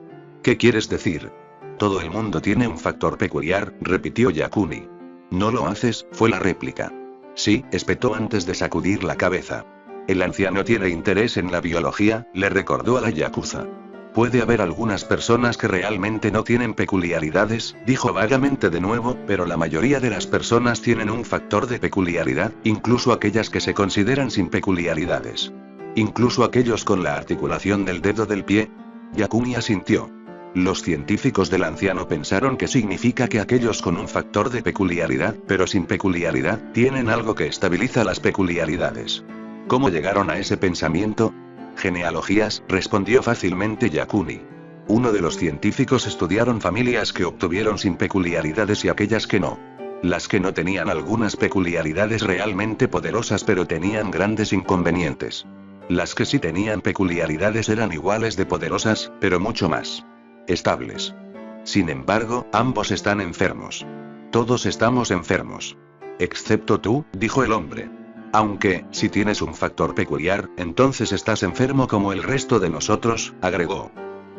¿Qué quieres decir? Todo el mundo tiene un factor peculiar, repitió Yakuni. No lo haces, fue la réplica. Sí, espetó antes de sacudir la cabeza. El anciano tiene interés en la biología, le recordó a la yakuza. Puede haber algunas personas que realmente no tienen peculiaridades, dijo vagamente de nuevo, pero la mayoría de las personas tienen un factor de peculiaridad, incluso aquellas que se consideran sin peculiaridades. Incluso aquellos con la articulación del dedo del pie. Yakuni asintió. Los científicos del anciano pensaron que significa que aquellos con un factor de peculiaridad, pero sin peculiaridad, tienen algo que estabiliza las peculiaridades. ¿Cómo llegaron a ese pensamiento? Genealogías, respondió fácilmente Yakuni. Uno de los científicos estudiaron familias que obtuvieron sin peculiaridades y aquellas que no. Las que no tenían algunas peculiaridades realmente poderosas pero tenían grandes inconvenientes. Las que sí tenían peculiaridades eran iguales de poderosas, pero mucho más estables. Sin embargo, ambos están enfermos. Todos estamos enfermos. Excepto tú, dijo el hombre. Aunque, si tienes un factor peculiar, entonces estás enfermo como el resto de nosotros, agregó.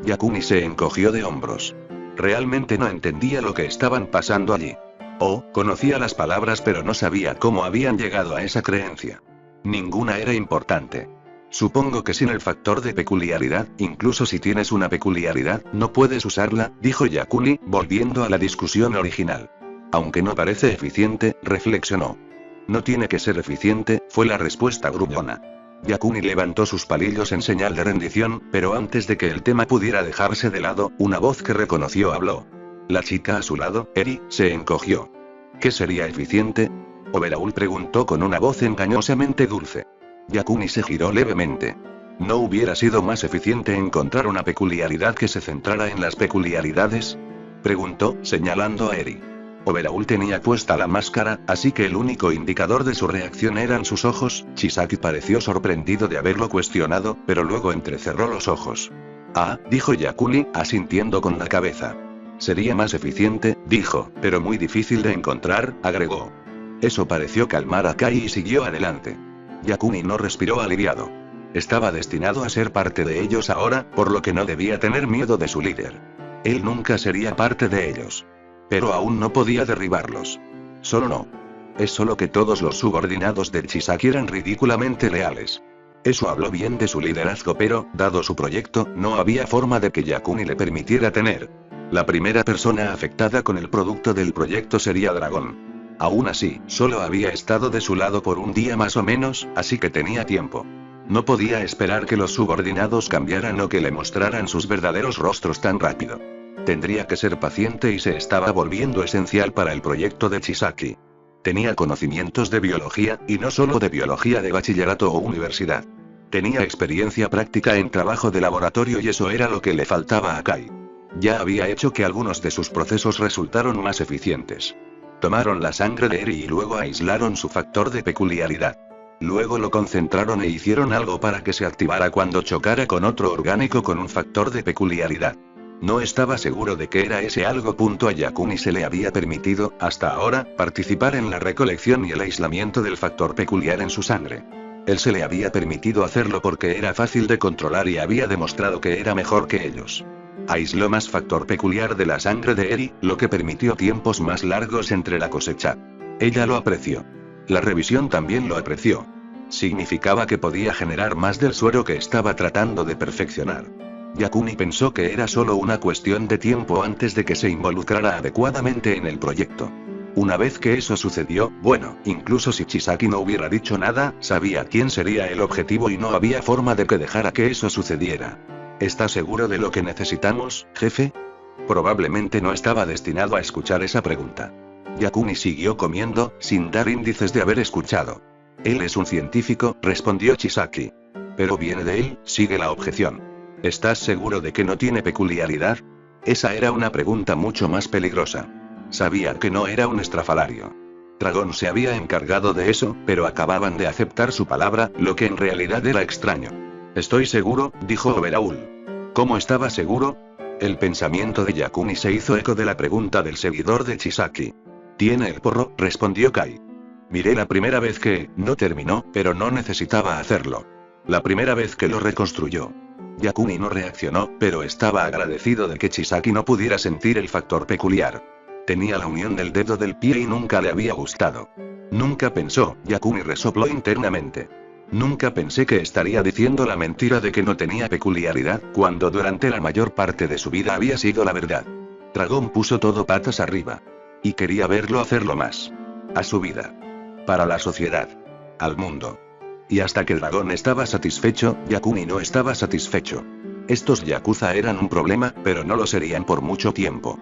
Yakuni se encogió de hombros. Realmente no entendía lo que estaban pasando allí. Conocía las palabras pero no sabía cómo habían llegado a esa creencia. Ninguna era importante. Supongo que sin el factor de peculiaridad, incluso si tienes una peculiaridad, no puedes usarla, dijo Yakuni, volviendo a la discusión original. Aunque no parece eficiente, reflexionó. No tiene que ser eficiente, fue la respuesta gruñona. Yakuni levantó sus palillos en señal de rendición, pero antes de que el tema pudiera dejarse de lado, una voz que reconoció habló. La chica a su lado, Eri, se encogió. ¿Qué sería eficiente? Overall preguntó con una voz engañosamente dulce. Yakuni se giró levemente. ¿No hubiera sido más eficiente encontrar una peculiaridad que se centrara en las peculiaridades? Preguntó, señalando a Eri. Overall tenía puesta la máscara, así que el único indicador de su reacción eran sus ojos. Chisaki pareció sorprendido de haberlo cuestionado, pero luego entrecerró los ojos. Dijo Yakuni, asintiendo con la cabeza. Sería más eficiente, dijo, pero muy difícil de encontrar, agregó. Eso pareció calmar a Kai y siguió adelante. Yakuni no respiró aliviado. Estaba destinado a ser parte de ellos ahora, por lo que no debía tener miedo de su líder. Él nunca sería parte de ellos. Pero aún no podía derribarlos. Solo no. Es solo que todos los subordinados de Chisaki eran ridículamente leales. Eso habló bien de su liderazgo, pero, dado su proyecto, no había forma de que Yakuni le permitiera tener. La primera persona afectada con el producto del proyecto sería Dragón. Aún así, solo había estado de su lado por un día más o menos, así que tenía tiempo. No podía esperar que los subordinados cambiaran o que le mostraran sus verdaderos rostros tan rápido. Tendría que ser paciente y se estaba volviendo esencial para el proyecto de Chisaki. Tenía conocimientos de biología, y no solo de biología de bachillerato o universidad. Tenía experiencia práctica en trabajo de laboratorio y eso era lo que le faltaba a Kai. Ya había hecho que algunos de sus procesos resultaron más eficientes. Tomaron la sangre de Eri y luego aislaron su factor de peculiaridad. Luego lo concentraron e hicieron algo para que se activara cuando chocara con otro orgánico con un factor de peculiaridad. No estaba seguro de qué era ese algo. A Yakuni se le había permitido, hasta ahora, participar en la recolección y el aislamiento del factor peculiar en su sangre. Él se le había permitido hacerlo porque era fácil de controlar y había demostrado que era mejor que ellos. Aisló más factor peculiar de la sangre de Eri, lo que permitió tiempos más largos entre la cosecha. Ella lo apreció. La revisión también lo apreció. Significaba que podía generar más del suero que estaba tratando de perfeccionar. Yakuni pensó que era solo una cuestión de tiempo antes de que se involucrara adecuadamente en el proyecto. Una vez que eso sucedió, bueno, incluso si Chisaki no hubiera dicho nada, sabía quién sería el objetivo y no había forma de que dejara que eso sucediera. ¿Está seguro de lo que necesitamos, jefe? Probablemente no estaba destinado a escuchar esa pregunta. Yakuni siguió comiendo, sin dar índices de haber escuchado. Él es un científico, respondió Chisaki. Pero viene de él, sigue la objeción. ¿Estás seguro de que no tiene peculiaridad? Esa era una pregunta mucho más peligrosa. Sabía que no era un estrafalario. Dragón se había encargado de eso, pero acababan de aceptar su palabra, lo que en realidad era extraño. Estoy seguro, dijo Overall. ¿Cómo estaba seguro? El pensamiento de Yakuni se hizo eco de la pregunta del seguidor de Chisaki. Tiene el porro, respondió Kai. Miré la primera vez que, no terminó, pero no necesitaba hacerlo. La primera vez que lo reconstruyó. Yakuni no reaccionó, pero estaba agradecido de que Chisaki no pudiera sentir el factor peculiar. Tenía la unión del dedo del pie y nunca le había gustado. Nunca pensó, Yakuni resopló internamente. Nunca pensé que estaría diciendo la mentira de que no tenía peculiaridad, cuando durante la mayor parte de su vida había sido la verdad. Dragón puso todo patas arriba. Y quería verlo hacerlo más. A su vida. Para la sociedad. Al mundo. Y hasta que Dragón estaba satisfecho, Yakuni no estaba satisfecho. Estos yakuza eran un problema, pero no lo serían por mucho tiempo.